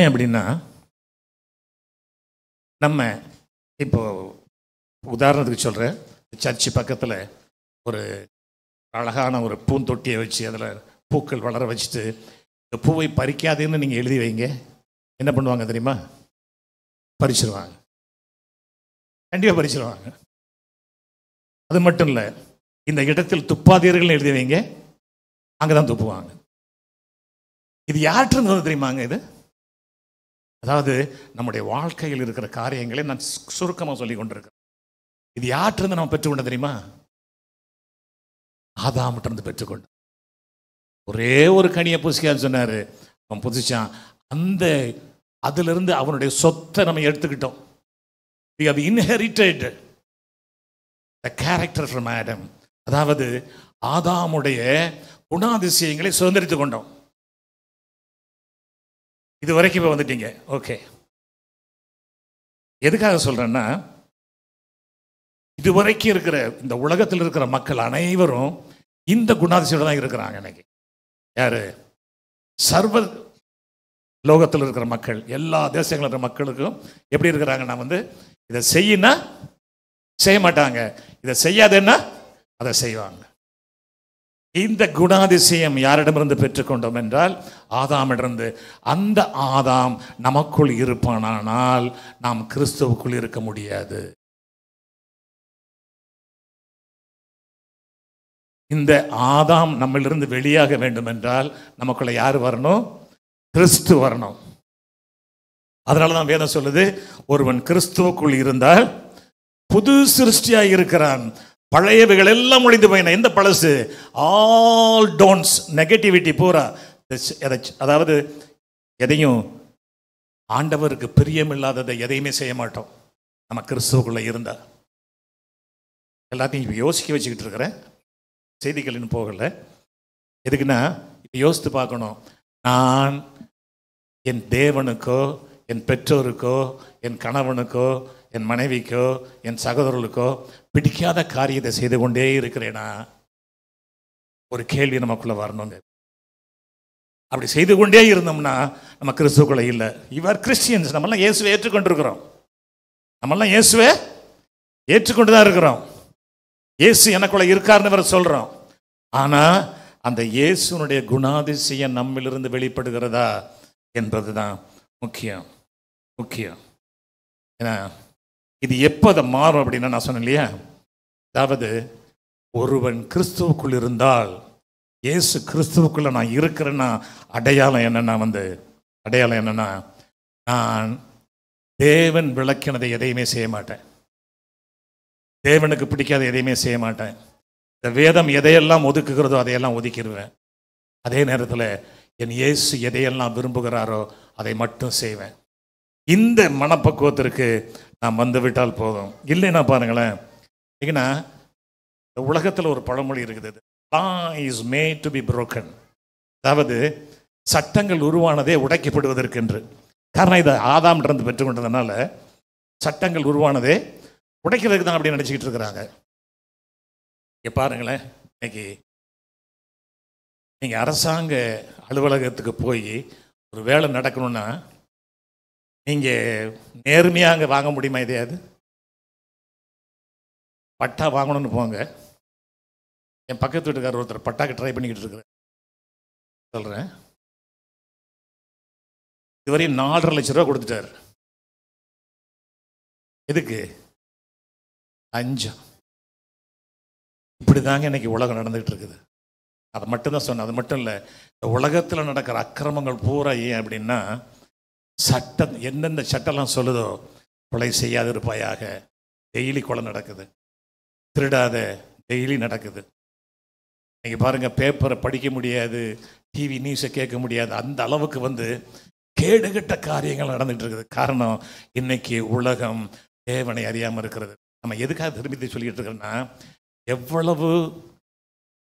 அப்படின்னா நம்ம இப்போ உதாரணத்துக்கு சொல்கிறேன், சர்ச்சு பக்கத்தில் ஒரு அழகான ஒரு பூந்தொட்டியை வச்சு அதில் பூக்கள் வளர வச்சுட்டு, இந்த பூவை பறிக்காதேன்னு நீங்கள் எழுதி வைங்க, என்ன பண்ணுவாங்க தெரியுமா? பறிச்சிருவாங்க, கண்டிப்பாக பறிச்சிருவாங்க. அது மட்டும் இல்லை, இந்த இடத்தில் துப்பாதீர்கள்னு எழுதி வைங்க, அங்கே தான் துப்புவாங்க. இது யார்கிட்ட இருந்தது தெரியுமாங்க? இது அதாவது நம்முடைய வாழ்க்கையில் இருக்கிற காரியங்களை நான் சுருக்கமாக சொல்லி கொண்டிருக்கிறேன். இது யார்கிட்ட இருந்து நம்ம பெற்றுக்கொண்ட தெரியுமா? ஆதாம்கிட்ட இருந்து பெற்றுக்கொண்ட. ஒரே ஒரு கனியை புசிக்கான்னு சொன்னாரு, அவன் புசிச்சான். அந்த அதிலிருந்து அவனுடைய சொத்தை நம்ம எடுத்துக்கிட்டோம். We have inherited the character from Adam. அதாவது ஆதாமுடைய குணாதிசயங்களை சுதந்திரித்துக் கொண்டோம். இது வரைக்கும் இப்போ வந்துட்டீங்க. ஓகே, எதுக்காக சொல்றேன்னா, இதுவரைக்கும் இருக்கிற இந்த உலகத்தில் இருக்கிற மக்கள் அனைவரும் இந்த குணாதிசயோட தான் இருக்கிறாங்க. இன்னைக்கு யாரு? சர்வ லோகத்தில் இருக்கிற மக்கள், எல்லா தேசங்களில் இருக்கிற மக்களுக்கும் எப்படி இருக்கிறாங்கன்னா, வந்து இதை செய்யினா செய்ய மாட்டாங்க, இதை செய்யாதுன்னா அதை செய்வாங்க. இந்த குணாதிசயம் யாரிடமிருந்து பெற்றுக்கொண்டோம் என்றால் ஆதாமிடமிருந்து. அந்த ஆதாம் நமக்குள் இருப்பானால் நாம் கிறிஸ்துவுக்குள் இருக்க முடியாது. இந்த ஆதாம் நம்மளிருந்து வெளியாக வேண்டும் என்றால் நமக்குள்ள யார் வரணும்? கிறிஸ்து வரணும். அதனால தான் வேதம் சொல்லுது, ஒருவன் கிறிஸ்துவுக்குள் இருந்தால் புது சிருஷ்டியா இருக்கிறான், பழையவைகள் எல்லாம் ஒழிந்து போயின. எந்த பழசு? ஆல் டோன்ட்ஸ், நெகட்டிவிட்டி பூரா. அதாவது எதையும் ஆண்டவருக்கு பிரியமில்லாததை எதையுமே செய்ய மாட்டோம் நம்ம கிறிஸ்துவுக்குள்ள இருந்தா. எல்லாத்தையும் இப்போ யோசிக்க வச்சுக்கிட்டு இருக்கிறேன், செய்திகள் இன்னும் போகலை. எதுக்குன்னா இப்போ யோசித்து பார்க்கணும். நான் என் தேவனுக்கோ, என் பெற்றோருக்கோ, என் கணவனுக்கோ, என் மனைவிக்கோ, என் சகோதரர்களுக்கோ பிடிக்காத காரியத்தை செய்து கொண்டே இருக்கிறேனா? ஒரு கேள்வி நமக்குள்ள வரணுங்க. அப்படி செய்து கொண்டே இருந்தோம்னா நம்ம கிறிஸ்துவுக்குள்ள இல்லை. இவர் கிறிஸ்டியன்ஸ், நம்மெல்லாம் இயேசுவை ஏற்றுக்கொண்டிருக்கிறோம். நம்மெல்லாம் இயேசுவை ஏற்றுக்கொண்டு தான் இருக்கிறோம். இயேசு எனக்குள்ள இருக்காருன்னு வேற சொல்றோம். ஆனா அந்த இயேசுனுடைய குணாதிசயம் நம்மிலிருந்து வெளிப்படுகிறதா என்பதுதான் முக்கியம். ஏன்னா இது எப்போ அதை மாறும் அப்படின்னா, நான் சொன்னேன் இல்லையா, அதாவது ஒருவன் கிறிஸ்துவுக்குள் இருந்தால், இயேசு கிறிஸ்துவுக்குள்ள நான் இருக்கிறேன்னா அடையாளம் என்னன்னா நான் தேவன் விளக்கினதை எதையுமே செய்ய மாட்டேன், தேவனுக்கு பிடிக்காத எதையுமே செய்ய மாட்டேன். இந்த வேதம் எதையெல்லாம் ஒதுக்குகிறதோ அதையெல்லாம் ஒதுக்கிடுவேன். அதே நேரத்தில் என் இயேசு எதையெல்லாம் விரும்புகிறாரோ அதை மட்டும் செய்வேன். இந்த மனப்பக்குவத்திற்கு நாம் வந்து விட்டால் போதும். இல்லைன்னா பாருங்களேன், ஏன்னா இந்த உலகத்தில் ஒரு பழமொழி இருக்குது, law is made to be broken. அதாவது சட்டங்கள் உருவானதே உடைக்கப்படுவதற்கென்று. காரணம் இதை ஆதாம் இருந்து பெற்றுக்கொண்டதுனால சட்டங்கள் உருவானதே உடைக்கிறதுக்கு தான் அப்படி நினச்சிக்கிட்டு இருக்கிறாங்க. இங்கே பாருங்களேன், இன்னைக்கு நீங்கள் அரசாங்க அலுவலகத்துக்கு போய் ஒரு வேலை நடக்கணும்னா நீங்கள் நேர்மையாக அங்கே வாங்க முடியுமா? எதையாவது பட்டா வாங்கணும்னு போங்க. என் பக்கத்து வீட்டுக்காரர் ஒருத்தர் பட்டாக்கு ட்ரை பண்ணிக்கிட்டு இருக்கிறேன் சொல்கிறேன். இதுவரையும் 4.5 லட்சம் ரூபா கொடுத்துட்டார். எதுக்கு? லஞ்சம். இப்படி தாங்க இன்னைக்கு உலகம் நடந்துகிட்டு இருக்குது. அதை மட்டும்தான் சொன்னேன். அது மட்டும் இல்லை, இந்த உலகத்தில் நடக்கிற அக்கிரமங்கள் பூரா ஏன் அப்படின்னா, சட்டம் எந்தெந்த சட்டம்லாம் சொல்லுதோ, கொலை செய்யாது இருப்பாயாக, டெய்லி கொலை நடக்குது, திருடாத டெய்லி நடக்குது. நீங்கள் பாருங்கள், பேப்பரை படிக்க முடியாது, டிவி நியூஸை கேட்க முடியாது, அந்த அளவுக்கு கேடுகட்ட காரியங்கள் நடந்துகிட்டு இருக்குது. காரணம், இன்னைக்கு உலகம் தேவனை அறியாமல் இருக்கிறது. நம்ம எதுக்காக திரும்பி சொல்லிட்டு இருக்கிறோன்னா, எவ்வளவு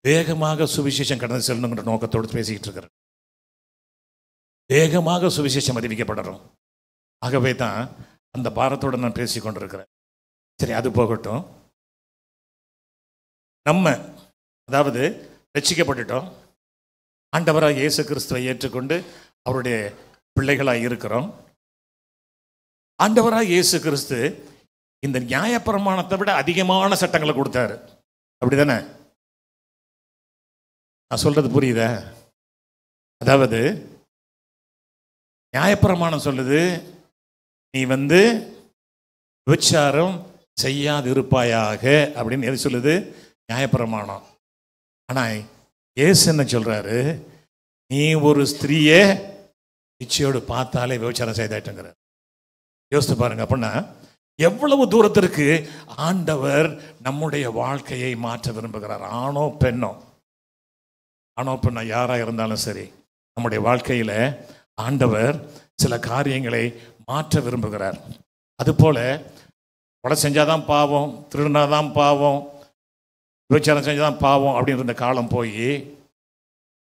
வேகமாக சுவிசேஷம் கடந்து செல்லணுங்கிற நோக்கத்தோடு பேசிக்கிட்டு இருக்கிறேன். வேகமாக சுவிசேஷம் அறிவிக்கப்படணும். ஆகவே தான் அந்த பாரத்தோடு நான் பேசி கொண்டிருக்கிறேன். சரி, அது போகட்டும். நம்ம அதாவது ரட்சிக்கப்பட்டுட்டோம், ஆண்டவராக இயேசு கிறிஸ்துவை ஏற்றுக்கொண்டு அவருடைய பிள்ளைகளாக இருக்கிறோம். ஆண்டவராக இயேசு கிறிஸ்து இந்த நியாயப்பிரமாணத்தை விட அதிகமான சட்டங்களை கொடுத்தாரு. அப்படிதானே? நான் சொல்றது புரியுதா? அதாவது நியாயப்பிரமாணம் சொல்லுது, நீ விபச்சாரம் செய்யாது இருப்பாயாக அப்படின்னு எது சொல்லுது? நியாயப்பிரமாணம். ஆனால் இயேசு என்ன சொல்றாரு? நீ ஒரு ஸ்திரீயை இச்சையோடு பார்த்தாலே விபச்சாரம் செய்தாயிட்டுங்கிறார். யோசித்து பாருங்க. அப்படின்னா எவ்வளவு தூரத்திற்கு ஆண்டவர் நம்முடைய வாழ்க்கையை மாற்ற விரும்புகிறார். ஆணோ பெண்ணோ யாராக இருந்தாலும் சரி, நம்முடைய வாழ்க்கையில் ஆண்டவர் சில காரியங்களை மாற்ற விரும்புகிறார். அதுபோல கொலை செஞ்சாதான் பாவம், திருடினாதான் பாவம், விபச்சாரம் செஞ்சாதான் பாவம் அப்படின்னு இருந்த காலம் போய்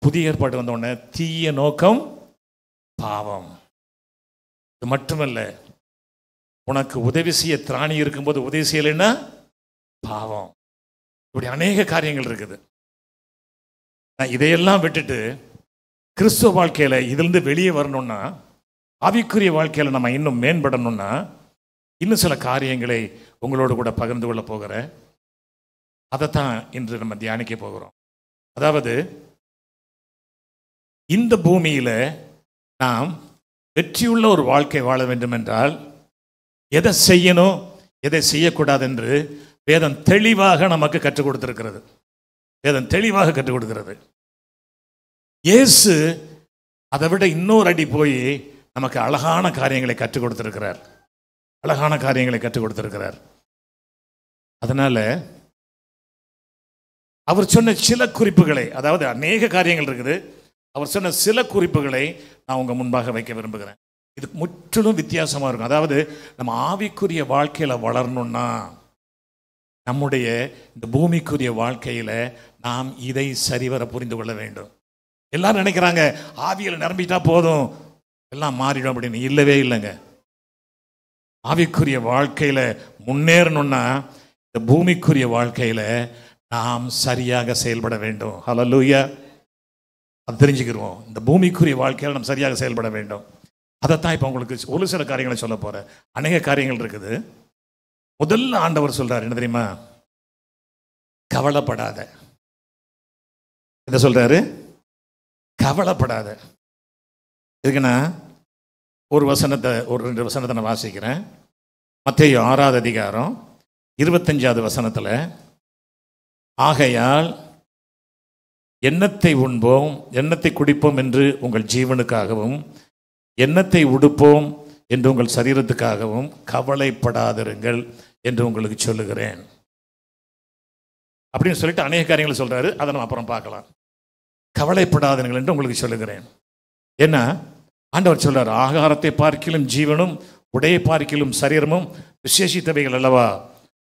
புதிய ஏற்பாடு வந்தோடனே தீய நோக்கம் பாவம். இது மட்டுமல்ல, உனக்கு உதவி செய்ய திராணி இருக்கும்போது உதவி செய்யலைன்னா பாவம். இப்படி அநேக காரியங்கள் இருக்குது. இதையெல்லாம் விட்டுட்டு கிறிஸ்துவ வாழ்க்கையில இதிலிருந்து வெளியே வரணும்னா, ஆவிக்குரிய வாழ்க்கையில நம்ம இன்னும் மேம்படணும்னா, இன்னும் சில காரியங்களை உங்களோடு கூட பகிர்ந்து கொள்ள போகிறேன். அதைத்தான் இன்று நம்ம தியானிக்க போகிறோம். அதாவது இந்த பூமியில நாம் வெற்றியுள்ள ஒரு வாழ்க்கை வாழ வேண்டும் என்றால் எதை செய்யணும், எதை செய்யக்கூடாது என்று வேதம் தெளிவாக நமக்கு கற்றுக் கொடுத்திருக்கிறது. வேதம் தெளிவாக கற்றுக் கொடுக்கிறது. இயேசு அதை விட இன்னொரு அடி போய் நமக்கு அழகான காரியங்களை கற்றுக் கொடுத்திருக்கிறார். அழகான காரியங்களை கற்றுக் கொடுத்திருக்கிறார். அதனால அவர் சொன்ன சில குறிப்புகளை, அதாவது அநேக காரியங்கள் இருக்குது, அவர் சொன்ன சில குறிப்புகளை நான் உங்க முன்பாக வைக்க விரும்புகிறேன். இது முற்றிலும் வித்தியாசமா இருக்கும். அதாவது நம்ம ஆவிக்குரிய வாழ்க்கையில வளரணும்னா, நம்முடைய இந்த பூமிக்குரிய வாழ்க்கையில நாம் இதை சரிவர புரிந்து கொள்ள வேண்டும். எல்லாரும் நினைக்கிறாங்க ஆவியில் நிரம்பிட்டா போதும் எல்லாம் மாறிடும் அப்படின்னு. இல்லவே இல்லைங்க. ஆவிக்குரிய வாழ்க்கையில முன்னேறணும்னா இந்த பூமிக்குரிய வாழ்க்கையில நாம் சரியாக செயல்பட வேண்டும். ஹல்லேலூயா. அது தெரிஞ்சுக்கிறோம். இந்த பூமிக்குரிய வாழ்க்கையில நாம் சரியாக செயல்பட வேண்டும். அதைத்தான் இப்போ உங்களுக்கு ஒரு சில காரியங்களை சொல்ல போறேன். அநேக காரியங்கள் இருக்குது. முதல்ல ஆண்டவர் சொல்றாரு என்ன தெரியுமா? கவலைப்படாத. என்ன சொல்றாரு? கவலைப்படாத. இதுக்குன்னா ஒரு வசனத்தை, ஒரு 2 வசனத்தை நான் வாசிக்கிறேன். மத்தேயு 6வது அதிகாரம் 25வது வசனத்தில், ஆகையால் எண்ணத்தை உண்போம் எண்ணத்தை குடிப்போம் என்று உங்கள் ஜீவனுக்காகவும் எண்ணத்தை உடுப்போம் என்று உங்கள் சரீரத்துக்காகவும் கவலைப்படாதிருங்கள் என்று உங்களுக்கு சொல்லுகிறேன் அப்படின்னு சொல்லிட்டு அநேக காரியங்களை சொல்றாரு. அதை நம்ம அப்புறம் பார்க்கலாம். கவலைப்படாதீர்கள் என்று உங்களுக்கு சொல்லுகிறேன். ஏன்னா ஆண்டவர் சொல்றார், ஆகாரத்தை பார்க்கிலும் ஜீவனும் உடையை பார்க்கிலும் சரீரமும் விசேஷித்தவைகள் அல்லவா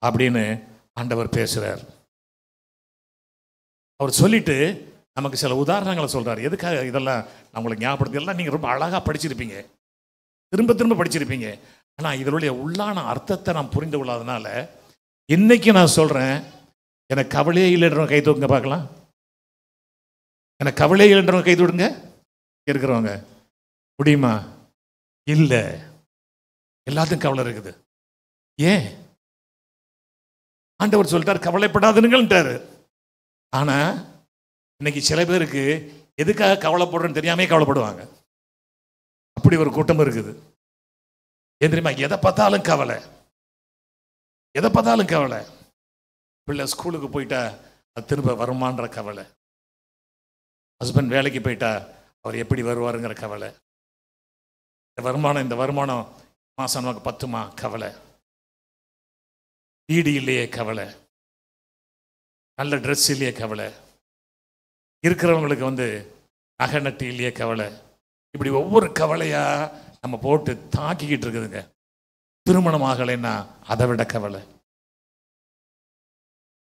அப்படின்னு ஆண்டவர் பேசுறார். அவர் சொல்லிட்டு நமக்கு சில உதாரணங்களை சொல்றாரு. எதுக்காக இதெல்லாம் நான் உங்களுக்கு ஞாபகப்படுத்தி, எல்லாம் நீங்க ரொம்ப அழகா படிச்சிருப்பீங்க, திரும்ப திரும்ப படிச்சிருப்பீங்க. ஆனா இதனுடைய உள்ளான அர்த்தத்தை நான் புரிந்து கொள்ளாதனால இன்னைக்கு நான் சொல்றேன். எனக்கு கவலையே இல்லைன்றவங்க கை தூக்குங்க பார்க்கலாம். எனக்கு கவலையே இல்லைன்றவங்க கை தூடுங்க. இருக்கிறவங்க முடியுமா? இல்லை. எல்லாத்துக்கும் கவலை இருக்குது. ஏன்? ஆண்டவர் சொல்லிட்டார் கவலைப்படாதுங்கள்ட்டாரு. ஆனா இன்னைக்கு சில பேருக்கு எதுக்காக கவலைப்படுறேன்னு தெரியாமே கவலைப்படுவாங்க. அப்படி ஒரு கூட்டம் இருக்குது. ஏன் தெரியுமா? எதை பார்த்தாலும் கவலை, எதை பார்த்தாலும் கவலை. பிள்ளை ஸ்கூலுக்கு போயிட்டா அது திரும்ப வருமான்ற கவலை, ஹஸ்பண்ட் வேலைக்கு போயிட்டா அவர் எப்படி வருவாருங்கிற கவலை, இந்த வருமானம் மாசம் நமக்கு பத்துமா கவலை, வீடு இல்லையே கவலை, நல்ல ட்ரெஸ் இல்லையே கவலை, இருக்கிறவங்களுக்கு நகை நட்டு இல்லையே கவலை. இப்படி ஒவ்வொரு கவலையா நம்ம போட்டு தாக்கிக்கிட்டு இருக்குதுங்க. திருமணம் ஆகலைன்னா அதை விட கவலை,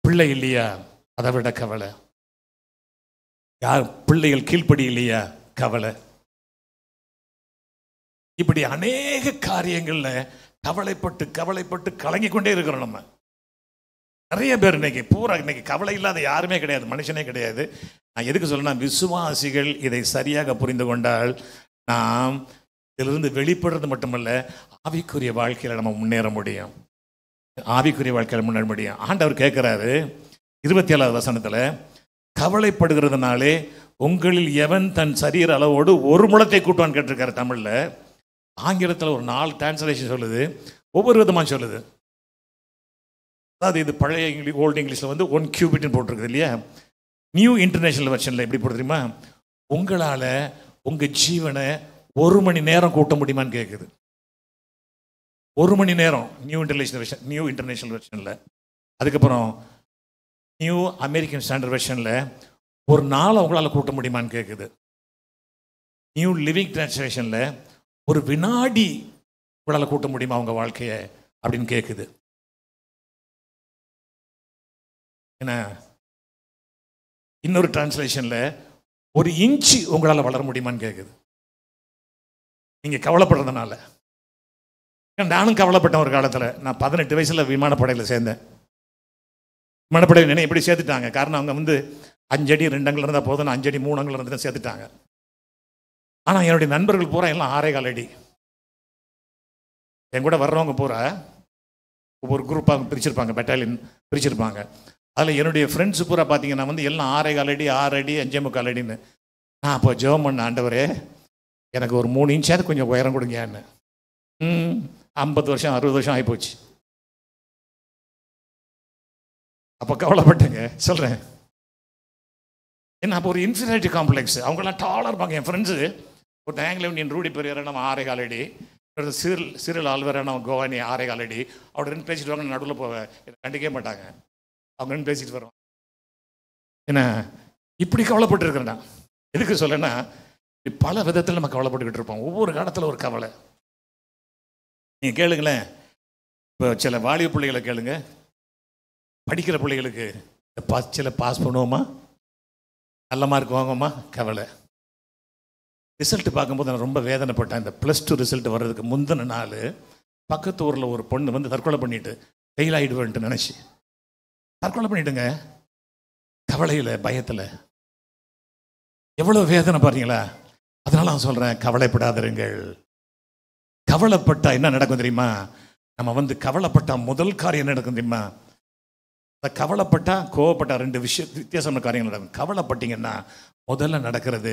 பிள்ளை இல்லையா அதை விட கவலை, யார் பிள்ளைகள் கீழ்ப்படி இல்லையா கவலை. இப்படி அநேக காரியங்கள்ல கவலைப்பட்டு கவலைப்பட்டு கலங்கி கொண்டே இருக்கிறோம். நம்ம நிறைய பேர் இன்னைக்கு கவலை இல்லாத யாருமே கிடையாது, மனுஷனே கிடையாது. நான் எதுக்கு சொல்லணும்? விசுவாசிகள் இதை சரியாக புரிந்து கொண்டால் நாம் இதிலிருந்து வெளிப்படுறது மட்டுமல்ல, ஆவிக்குரிய வாழ்க்கையில நம்ம முன்னேற முடியும். ஆவிக்குரிய வாழ்க்கையில முன்னேற முடியும். ஆண்டவர் கேட்கிறாரு 27வது வசனத்துல, கவலைப்படுகிறதுனாலே உங்களில் எவன் தன் சரீர அளவோடு ஒரு முழத்தை கூட்டுவான்னு கேட்டிருக்காரு. தமிழ்ல, ஆங்கிலத்தில் ஒரு 4 டிரான்ஸ்லேஷன் சொல்லுது, ஒவ்வொரு விதமா சொல்லுது. அதாவது இது பழைய ஓல்டு இங்கிலீஷ்ல 1 கியூபிட்னு போட்டிருக்குது இல்லையா? நியூ இன்டர்நேஷனல் வெர்ஷன்ல எப்படி போட்டு தெரியுமா? உங்களால உங்க ஜீவனை 1 மணி நேரம் கூட்ட முடியுமான்னு கேட்குது. 1 மணி நேரம் நியூ இன்டர்நேஷனல் வெர்ஷன்ல. அதுக்கப்புறம் நியூ அமெரிக்கன் ஸ்டாண்டர்ட் வெர்ஷன்ல ஒரு நாள் உங்களால் கூட்ட முடியுமான்னு கேட்குது. நியூ லிவிங் டிரான்ஸ்லேஷன்ல ஒரு வினாடி உங்களால் கூட்ட முடியுமா உங்க வாழ்க்கைய அப்படின்னு கேட்குது. என்ன இன்னொரு டிரான்ஸ்லேஷன்ல ஒரு இன்ச்சு உங்களால் வளர முடியுமான்னு கேட்குது. நீங்க கவலைப்படுறதுனால. நானும் கவலைப்பட்டேன் ஒரு காலத்தில். நான் 18 வயசுல விமானப்படையில் சேர்ந்தேன். விமானப்படையில் என்ன எப்படி சேர்த்துட்டாங்க? காரணம் அவங்க 5 அடி 2 அங்குலம் இருந்தால் போதும், 5 அடி 3 அங்குலம் இருந்தால் சேர்த்துட்டாங்க. ஆனால் என்னுடைய நண்பர்கள் பூரா எல்லாம் 6.25 அடி. என் கூட வர்றவங்க பூரா ஒவ்வொரு குரூப்பாக பிரிச்சிருப்பாங்க, பெட்டாலியன் பிரிச்சிருப்பாங்க. அதில் என்னுடைய ஃப்ரெண்ட்ஸு பூரா பார்த்தீங்கன்னா எல்லாம் 6.25 அடி 6 அடி 5.25 அடின்னு. நான் அப்போ ஜெபம் பண்ண, ஆண்டவரே எனக்கு ஒரு 3 இன்ச்சாவது கொஞ்சம் உயரம் கொடுங்கன்னு. 50 வருஷம் 60 வருஷம் ஆகிப்போச்சு. அப்போ கவலைப்பட்டேங்க, சொல்கிறேன். ஏன்னா அப்போ ஒரு இன்ஃபீரியாரிட்டி காம்ப்ளெக்ஸ். அவங்களாம் டாலாக இருப்பாங்க. என் ஃப்ரெண்ட்ஸு ஒரு ஆங்கில இந்தியன் ரூடி பெரியர் நம்ம 6.25 அடி, சிறில் ஆல்வர நம்ம கோவானி 6.25 அடி. அவட 2 பேசிட்டு வாங்க, நடுவில் போவேன், கண்டிக்கவே மாட்டாங்க. அவங்க 2 பேசிட்டு வருவாங்க. என்ன இப்படி கவலைப்பட்டு இருக்கிறேன் நான். எதுக்கு சொல்லனா, பல விதத்தில் நம்ம கவலைப்பட்டுக்கிட்டு இருப்போம். ஒவ்வொரு காலத்தில் ஒரு கவலை. நீங்கள் கேளுங்களேன், இப்போ சில வாலிப பிள்ளைகளை கேளுங்க, படிக்கிற பிள்ளைகளுக்கு சில பாஸ் பண்ணுவோமா, நல்ல மார்க் வாங்குவோமா, கவலை. ரிசல்ட் பார்க்கும்போது நான் ரொம்ப வேதனைப்பட்டேன். இந்த +2 ரிசல்ட் வர்றதுக்கு முந்தின நாள் பக்கத்து ஊரில் ஒரு பொண்ணு வந்து தற்கொலை பண்ணிட்டு ஃபெயில் ஆகிடுவேன்ட்டு நினச்சி தற்கொலை பண்ணிட்டுங்க. கவலையில், பயத்தில் எவ்வளோ வேதனை பாருங்களா. அதனால நான் சொல்கிறேன், கவலைப்படாதீர்கள். கவலைப்பட்டா என்ன நடக்கும் தெரியுமா? நம்ம வந்து கவலைப்பட்டா முதல் காரியம் என்ன நடக்கும் தெரியுமா? கவலைப்பட்டா, கோவப்பட்டா 2 வித்தியாசமான காரியங்கள் நடக்கும். கவலைப்பட்டீங்கன்னா முதல்ல நடக்கிறது,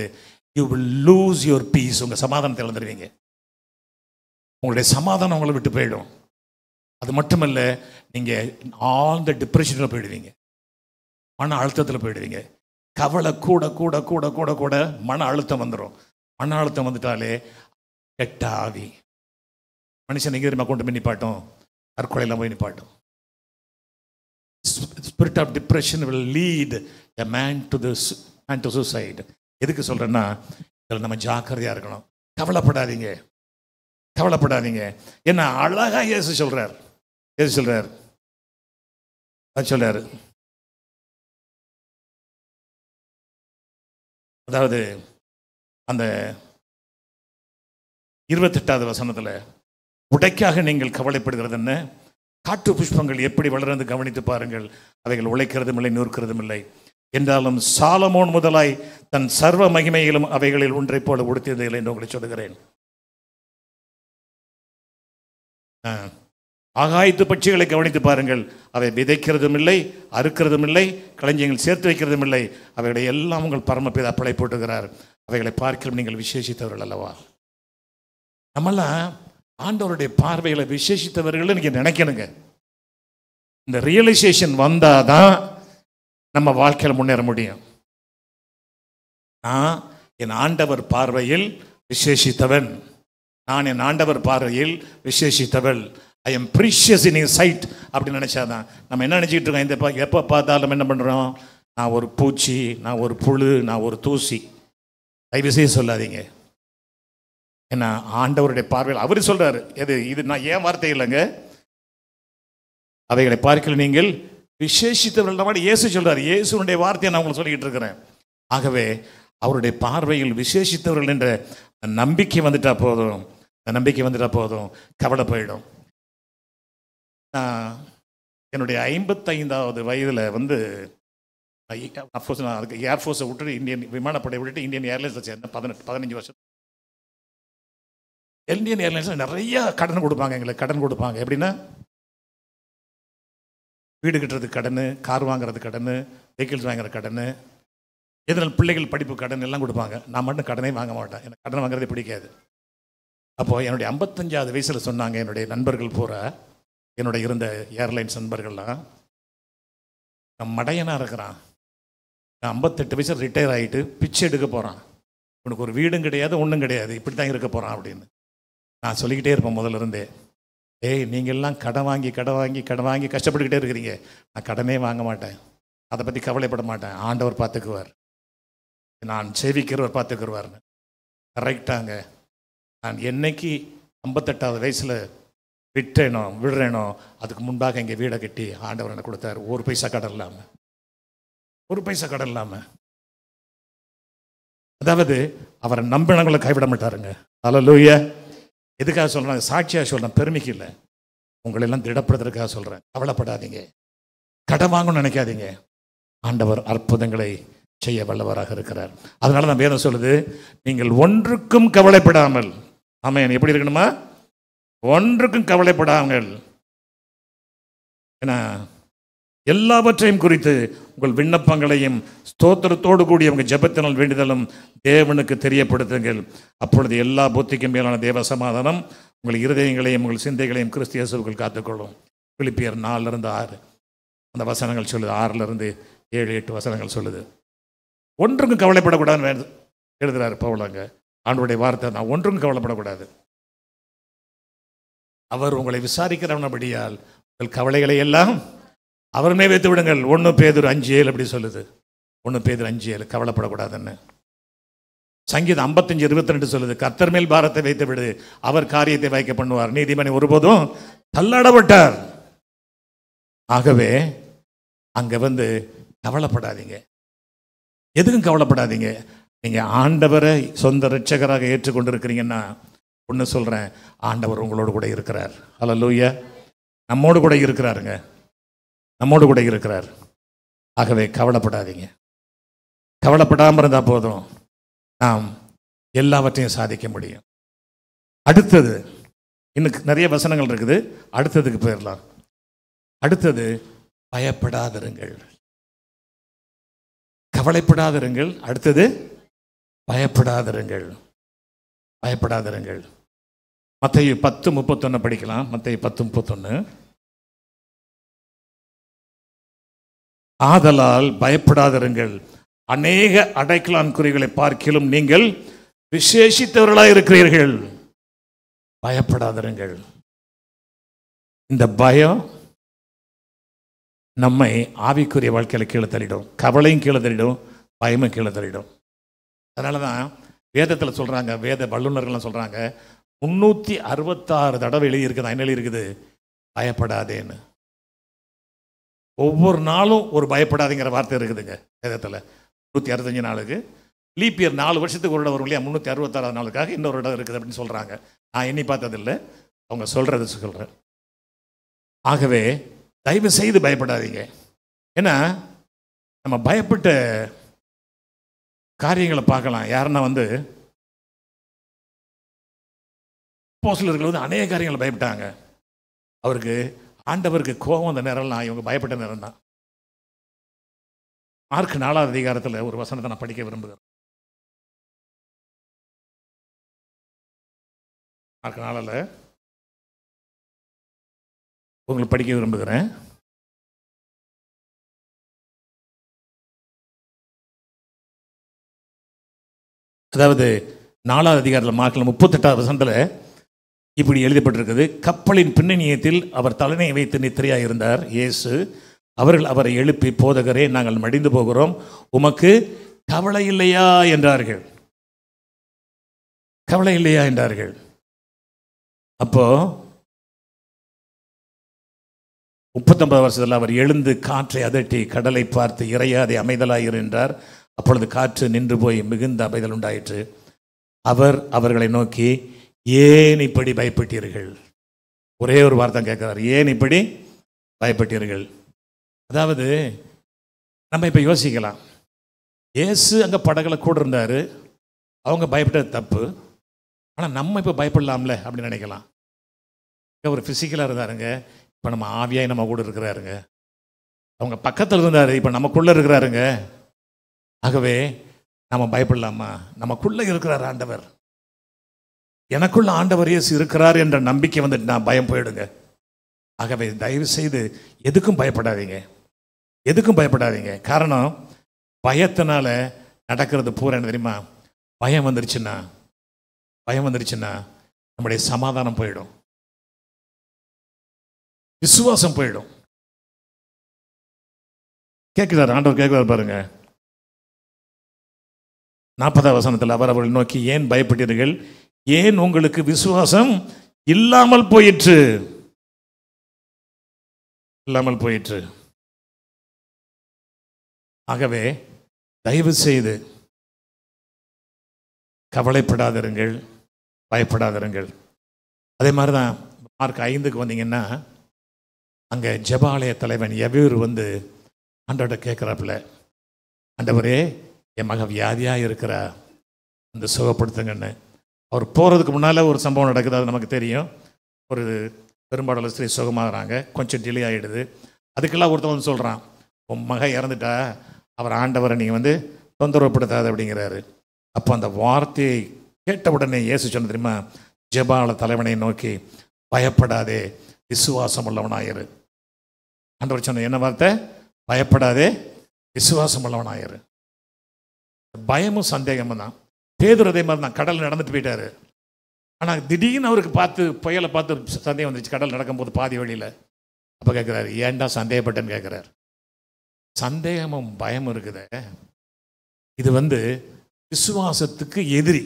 you will lose your peace. உங்கள் சமாதானத்தை இழந்துருவீங்க. உங்களுடைய சமாதானம் உங்களை விட்டு போயிடும். அது மட்டுமல்ல, நீங்கள் ஆழ்ந்த டிப்ரெஷனில் போயிடுவீங்க, மன அழுத்தத்தில் போயிடுவீங்க. கவலை கூட கூட கூட கூட கூட மன அழுத்தம் வந்துடும். மன அழுத்தம் வந்துட்டாலே கெட்ட ஆவி மனுஷன் எங்கே கொண்டு போய் நிப்பாட்டும்? தற்கொலையில் போய் நிப்பாட்டும். Spirit of depression will lead a man to suicide. எதுக்கு சொல்றேன்னா, இதில் நம்ம ஜாக்கிரதையா இருக்கணும். கவலைப்படாதீங்க, கவலைப்படாதீங்க. என்ன அழகா இயேசு சொல்றார். அதாவது அந்த 28வது வசனத்துல, உடைக்காக நீங்கள் கவலைப்படுகிறது என்ன? காட்டு புஷ்பங்கள் எப்படி வளர்ந்து கவனித்து பாருங்கள், அவைகள் உழைக்கிறதும் இல்லை, நூற்கிறதும் இல்லை. என்றாலும் சாலமோன் முதலாய் தன் சர்வ மகிமையிலும் அவைகளில் ஒன்றை போல உடுத்தியதில்லை என்று உங்களை சொல்லுகிறேன். ஆகாயத்து பட்சிகளை கவனித்து பாருங்கள், அவை விதைக்கிறதும் இல்லை, அறுக்கிறதும் இல்லை, களஞ்சியங்கள் சேர்த்து வைக்கிறதும் இல்லை. அவைகளை எல்லாம் உங்கள் பரமபிதா பிழை போட்டுகிறார். அவைகளை பார்க்கலாம் நீங்கள் விசேஷித்தவர்கள் அல்லவா? நம்மெல்லாம் ஆண்டவருடைய பார்வைகளை விசேஷித்தவர்கள் நீங்க நினைக்கணுங்க. இந்த ரியலைசேஷன் வந்தாதான் நம்ம வாழ்க்கையில் முன்னேற முடியும். நான் என் ஆண்டவர் பார்வையில் விசேஷித்தவன், நான் என் ஆண்டவர் பார்வையில் விசேஷித்தவள். I am precious in his sight அப்படின்னு நினைச்சாதான். நம்ம என்ன நினைச்சிட்டு இருக்கோம்? இந்த எப்போ பார்த்தாலும் என்ன பண்றோம்? நான் ஒரு பூச்சி, நான் ஒரு புழு, நான் ஒரு தூசி. தயவு செய்து சொல்லாதீங்க. என்ன ஆண்டவருடைய பார்வையில் அவரு சொல்றாரு. இது நான் ஏன் வார்த்தை இல்லைங்க, அவைகளை பார்க்கல நீங்கள் விசேஷித்தவர்கள். இயேசு சொல்றாரு. இயேசுனுடைய வார்த்தையை நான் உங்களுக்கு சொல்லிக்கிட்டு இருக்கிறேன். ஆகவே அவருடைய பார்வையில் விசேஷித்தவர்கள் என்ற நம்பிக்கை வந்துட்டா போதும், கவலை போயிடும். என்னுடைய 55வது வயதில் வந்து நான் அதுக்கு ஏர்ஃபோர்ஸை விட்டுட்டு இந்தியன் விமானப்படை விட்டுட்டு இந்தியன் ஏர்லைன்ஸில் சேர்ந்தேன். 15 வருஷம். இந்தியன் ஏர்லைன்ஸில் நிறைய கடன் கொடுப்பாங்க, எங்களுக்கு கடன் கொடுப்பாங்க. எப்படின்னா, வீடு கட்டுறதுக்கு கடன், கார் வாங்குறது கடன், வெஹிக்கிள்ஸ் வாங்குற கடன், இதனால் பிள்ளைகள் படிப்பு கடன் எல்லாம் கொடுப்பாங்க. நான் மட்டும் கடனே வாங்க மாட்டேன், எனக்கு கடன் வாங்குறதே பிடிக்காது. அப்போது என்னுடைய 55வது வயசில் சொன்னாங்க என்னுடைய நண்பர்கள் பூரா, என்னுடைய இருந்த ஏர்லைன்ஸ் நண்பர்கள்லாம், நான் மடையனாக இருக்கிறான், நான் 58 வயசில் ரிட்டையர் ஆகிட்டு பிச்சை எடுக்க போகிறான், உனக்கு ஒரு வீடும் கிடையாது, ஒன்றும் கிடையாது, இப்படி தான் இருக்க போகிறான் அப்படின்னு நான் சொல்லிக்கிட்டே இருப்பேன் முதல்ல இருந்தே. நீங்கள்லாம் கடன் வாங்கி கஷ்டப்பட்டுக்கிட்டே இருக்கிறீங்க. நான் கடனே வாங்க மாட்டேன், அதை பற்றி கவலைப்பட மாட்டேன். ஆண்டவர் பார்த்துக்குவார், நான் சேவிக்கிறவர் பார்த்துக்குவார்னு. கரெக்டாங்க. நான் என்னைக்கு 58வது வயசில் விடுறேனோ அதுக்கு முன்பாக இங்கே வீடை கட்டி ஆண்டவர் எனக்கு கொடுத்தாரு. ஒரு பைசா கடன் இல்லாமல். அதாவது அவரை நம்பினவங்களை கைவிட மாட்டாருங்க. அல்லேலூயா. எதுக்காக சொல்கிறேன்? சாட்சியாக சொல்கிறேன், பெருமைக்கு இல்லை, உங்களெல்லாம் திடப்படுத்துறதுக்காக சொல்கிறேன். கவலைப்படாதீங்க, கடன் வாங்கணும்னு நினைக்காதீங்க. ஆண்டவர் அற்புதங்களை செய்ய வல்லவராக இருக்கிறார். அதனால தான் வேதம் சொல்லுது, நீங்கள் ஒன்றுக்கும் கவலைப்படாமல். ஆமென். எப்படி இருக்கணுமா? ஒன்றுக்கும் கவலைப்படாமல், ஏன்னா எல்லாவற்றையும் குறித்து உங்கள் விண்ணப்பங்களையும் ஸ்தோத்திரத்தோடு கூடிய உங்கள் ஜெபத்தினால் வேண்டுதலும் தேவனுக்கு தெரியப்படுத்துங்கள். அப்பொழுது எல்லா புத்திக்கும் மேலான தேவ சமாதானம் உங்கள் இருதயங்களையும் உங்கள் சிந்தைகளையும் கிறிஸ்து இயேசுவுக்குள் காத்துக்கொள்ளும். பிலிப்பியர் 4-6 அந்த வசனங்கள் சொல்லுது. 6-7-8 வசனங்கள் சொல்லுது. ஒன்றுக்கும் கவலைப்படக்கூடாதுன்னு எழுதுறாரு பவுலங்க. ஆண்டவருடைய வார்த்தை நான் ஒன்றும் கவலைப்படக்கூடாது. அவர் உங்களை விசாரிக்கிறவனபடியால் உங்கள் கவலைகளை எல்லாம் அவர் மேல் வைத்து விடுங்கள். 1 பேதுரு 5:7 அப்படி சொல்லுது. 1 பேதுரு 5:7 கவலைப்படக்கூடாதுன்னு. சங்கீதம் 55:22 சொல்லுது, கர்த்தர் மேல் பாரத்தை வைத்து விடு, அவர் காரியத்தை வைக்க பண்ணுவார், நீதிமனை ஒருபோதும் தள்ளாடப்பட்டார். ஆகவே அங்க கவலைப்படாதீங்க, எதுக்கும் கவலைப்படாதீங்க. நீங்க ஆண்டவரை சொந்த இரட்சகராக ஏற்றுக்கொண்டிருக்கிறீங்கன்னா ஒன்று சொல்றேன், ஆண்டவர் உங்களோடு கூட இருக்கிறார். ஹல்லேலூயா. நம்மோடு கூட இருக்கிறாருங்க, நம்மோடு கூட இருக்கிறார். ஆகவே கவலைப்படாதீங்க. கவலைப்படாமல் இருந்தால் போதும், நாம் எல்லாவற்றையும் சாதிக்க முடியும். அடுத்தது இன்னும் நிறைய வசனங்கள் இருக்குது, அடுத்ததுக்கு போயிடலாம். அடுத்தது பயப்படாதிருங்கள், கவலைப்படாதிருங்கள். அடுத்தது பயப்படாதிருங்கள், பயப்படாதிருங்கள். மத்தேயு 10:31 படிக்கலாம். மத்தேயு 10:31. ஆதலால் பயப்படாதிருங்கள், அநேக அடைக்கலான் குறிகளை பார்க்கிலும் நீங்கள் விசேஷித்தவர்களாய் இருக்கிறீர்கள். பயப்படாதிருங்கள். இந்த பயம் நம்மை ஆவிக்குரிய வாழ்க்கையில் கீழே தள்ளிடும். கவலையும் கீழே தள்ளிடும், பயமும் கீழே தள்ளிடும். அதனால தான் வேதத்தில் சொல்கிறாங்க, வேத வல்லுநர்கள்லாம் சொல்கிறாங்க, 366 தடவை எழுதியிருக்குது. என்ன எழுதியிருக்குது? பயப்படாதேன்னு. ஒவ்வொரு நாளும் ஒரு பயப்படாதேங்கிற வார்த்தை இருக்குதுங்க வேதத்தில். 365 நாளுக்கு. லீப் இயர் 4 வருஷத்துக்கு ஒரு இடம் வரும் இல்லையா, 366 நாளுக்காக இன்னொரு இடம் இருக்குது அப்படின்னு சொல்கிறாங்க. நான் எண்ணி பார்த்ததில்லை, அவங்க சொல்கிறது சொல்கிறேன். ஆகவே தயவு செய்து பயப்படாதீங்க. ஏன்னா நம்ம பயப்பட்ட காரியங்களை பார்க்கலாம். யாருன்னா அப்போஸ்தலர்கள் அநேக காரியங்களை பயப்பட்டாங்க. அவருக்கு ஆண்டவருக்கு கோபம் அந்த நேரம்லாம் இவங்க பயப்பட்ட நேரம் தான். மார்க் 4ஆம் அதிகாரத்தில் ஒரு வசனத்தை நான் படிக்க விரும்புகிறேன். மார்க் 4 உங்களுக்கு படிக்க விரும்புகிறேன். அதாவது 4ஆம் அதிகாரத்தில் மார்க்கில் 38ஆவது வசனத்தில் இப்படி எழுதப்பட்டிருக்குது, கப்பலின் பின்னணியத்தில் அவர் தலைமையை வைத்து நித்திரையாக இருந்தார் இயேசு. அவர்கள் அவரை எழுப்பி, போதகரே, நாங்கள் மடிந்து போகிறோம், உமக்கு கவலை இல்லையா என்றார்கள். கவலை இல்லையா என்றார்கள். அப்போ 39 வருஷத்தில் அவர் எழுந்து காற்றை அதட்டி கடலை பார்த்து, இறையாதே, அமைதலாயிரு என்றார். அப்பொழுது காற்று நின்று போய் மிகுந்த அமைதல் உண்டாயிற்று. அவர் அவர்களை நோக்கி, ஏன் இப்படி பயப்பட்டீர்கள்? ஒரே ஒரு வார்த்தை கேட்கிறார், ஏன் இப்படி பயப்பட்டீர்கள்? அதாவது நம்ம இப்போ யோசிக்கலாம், இயேசு அங்கே படகுல கூட இருந்தார், அவங்க பயப்பட்டது தப்பு, ஆனால் நம்ம இப்போ பயப்படலாம்ல அப்படின்னு நினைக்கலாம். ஒரு ஃபிசிக்கலாக இருந்தாருங்க, இப்போ நம்ம ஆவியாய் நம்ம கூட இருக்கிறாருங்க. அவங்க பக்கத்தில் இருந்தார், இப்போ நமக்குள்ளே இருக்கிறாருங்க. ஆகவே நம்ம பயப்படலாமா? நமக்குள்ளே இருக்கிறார் ஆண்டவர். எனக்குள்ள ஆண்டவர் இயேசு இருக்கிறார் என்ற நம்பிக்கை நான் பயம் போயிடுங்க. ஆகவே தயவு செய்து எதுக்கும் பயப்படாதீங்க, எதுக்கும் பயப்படாதீங்க. காரணம், பயத்தினால நடக்கிறது பூரா என்ன தெரியுமா? பயம் வந்துருச்சுன்னா நம்முடைய சமாதானம் போயிடும், விசுவாசம் போயிடும். கேட்கிறார் ஆண்டவர், கேட்கிறார் பாருங்க. 40ஆம் வசனத்தில் அவர் அவர்களை நோக்கி, ஏன் பயப்பட்டீர்கள்? ஏன் உங்களுக்கு விசுவாசம் இல்லாமல் போயிற்று? இல்லாமல் போயிற்று. ஆகவே தயவு செய்து கவலைப்படாதிருங்கள், பயப்படாதிருங்கள். அதே மாதிரி தான் மார்க் 5க்கு வந்தீங்கன்னா, அங்கே ஜெபாலய தலைவன் எவ்வூர் ஆண்டவர்கிட்ட கேட்குறாப்புல, ஆண்டவரே, என் மக வியாதியாக இருக்கிறா, அந்த சுகப்படுத்துங்கன்னு. அவர் போகிறதுக்கு முன்னால் ஒரு சம்பவம் நடக்குது, அது நமக்கு தெரியும். ஒரு பெரும்பாலான ஸ்திரீ சுகமாகறாங்க, கொஞ்சம் டிலே ஆகிடுது. அதுக்கெல்லாம் ஒருத்தவங்க சொல்கிறான், உன் மக இறந்துட்டா, அவர் ஆண்டவரை நீங்கள் தொந்தரவுப்படுத்தாது அப்படிங்கிறாரு. அப்போ அந்த வார்த்தையை கேட்ட உடனே இயேசு சொன்ன தெரியுமா? ஜெபால தலைவனை நோக்கி, பயப்படாதே, விசுவாசம் உள்ளவனாயிரு. ஆண்டவர் சொன்ன என்ன வார்த்தை? பயப்படாதே, விசுவாசம் உள்ளவனாயிரு. பயமும் சந்தேகமும் தான். பேதுரு அதே மாதிரி தான் கடல் நடந்துட்டு போயிட்டாரு. ஆனால் திடீர்னு அவருக்கு பார்த்து புயலை பார்த்து சந்தேகம் வந்துச்சு கடல் நடக்கும்போது பாதி வழியில். அப்போ கேட்குறாரு, ஏன்டா சந்தேகப்பட்டேன்னு கேட்குறாரு. சந்தேகமும் பயமும் இருக்குது, இது விசுவாசத்துக்கு எதிரி.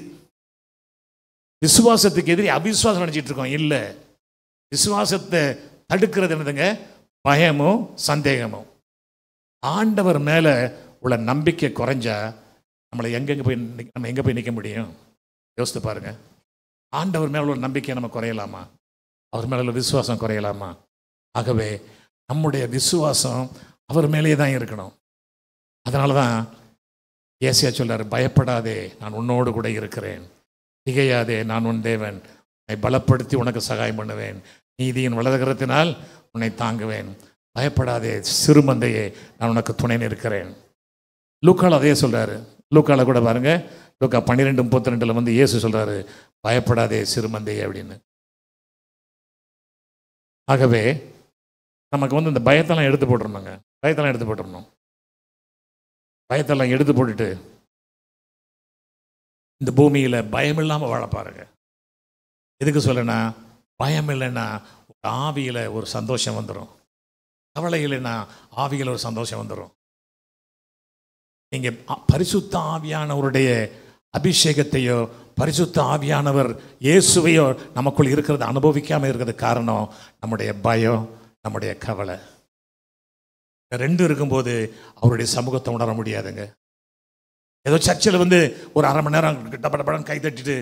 விசுவாசத்துக்கு எதிரி அவிசுவாசம் நினைச்சிட்டு இருக்கோம். இல்லை, விசுவாசத்தை தடுக்கிறது என்னதுங்க? பயமும் சந்தேகமும். ஆண்டவர் மேலே உள்ள நம்பிக்கை குறைஞ்சா நம்ம எங்கே போய் நிற்க முடியும்? யோசித்து பாருங்க. ஆண்டவர் மேலே உள்ள நம்பிக்கை நம்ம குறையலாமா? அவர் மேலே உள்ள விசுவாசம் குறையலாமா? ஆகவே நம்முடைய விசுவாசம் அவர் மேலேயே தான் இருக்கணும். அதனால தான் ஏசாயா சொல்றாரு, பயப்படாதே, நான் உன்னோடு கூட இருக்கிறேன். திகையாதே, நான் உன் தேவன், உன்னை பலப்படுத்தி உனக்கு சகாயம் பண்ணுவேன். நீதியின் வலதுகரத்தினால் உன்னை தாங்குவேன். பயப்படாதே சிறுமந்தையே, நான் உனக்கு துணை நிற்கிறேன். லூக்கால அதே சொல்றாரு. லூக்கால கூட பாருங்க, லூக்கா 12:32 இயேசு சொல்றாரு, பயப்படாதே சிறுமந்தையே அப்படின்னு. ஆகவே நமக்கு இந்த பயத்தெல்லாம் எடுத்து போட்டுருணுங்க. பயத்தெல்லாம் எடுத்து போட்டுடணும். பயத்தெல்லாம் எடுத்து போட்டுட்டு இந்த பூமியில் பயம் இல்லாமல் வாழ பாருங்க. எதுக்கு சொல்லனா, பயம் இல்லைன்னா ஆவியில் ஒரு சந்தோஷம் வந்துடும். கவலை இல்லைன்னா ஆவியில் ஒரு சந்தோஷம் வந்துடும். நீங்கள் பரிசுத்த ஆவியானவருடைய அபிஷேகத்தையோ பரிசுத்த ஆவியானவர் இயேசுவையோ நமக்குள் இருக்கிறத அனுபவிக்காமல் இருக்கிறது காரணம் நம்முடைய பயம், நம்முடைய கவலை. ரெண்டு இருக்கும்போது அவருடைய சமூகத்தை உணர முடியாதுங்க. ஏதோ சர்ச்சில் ஒரு அரை மணி நேரம் படம் கை தட்டிட்டு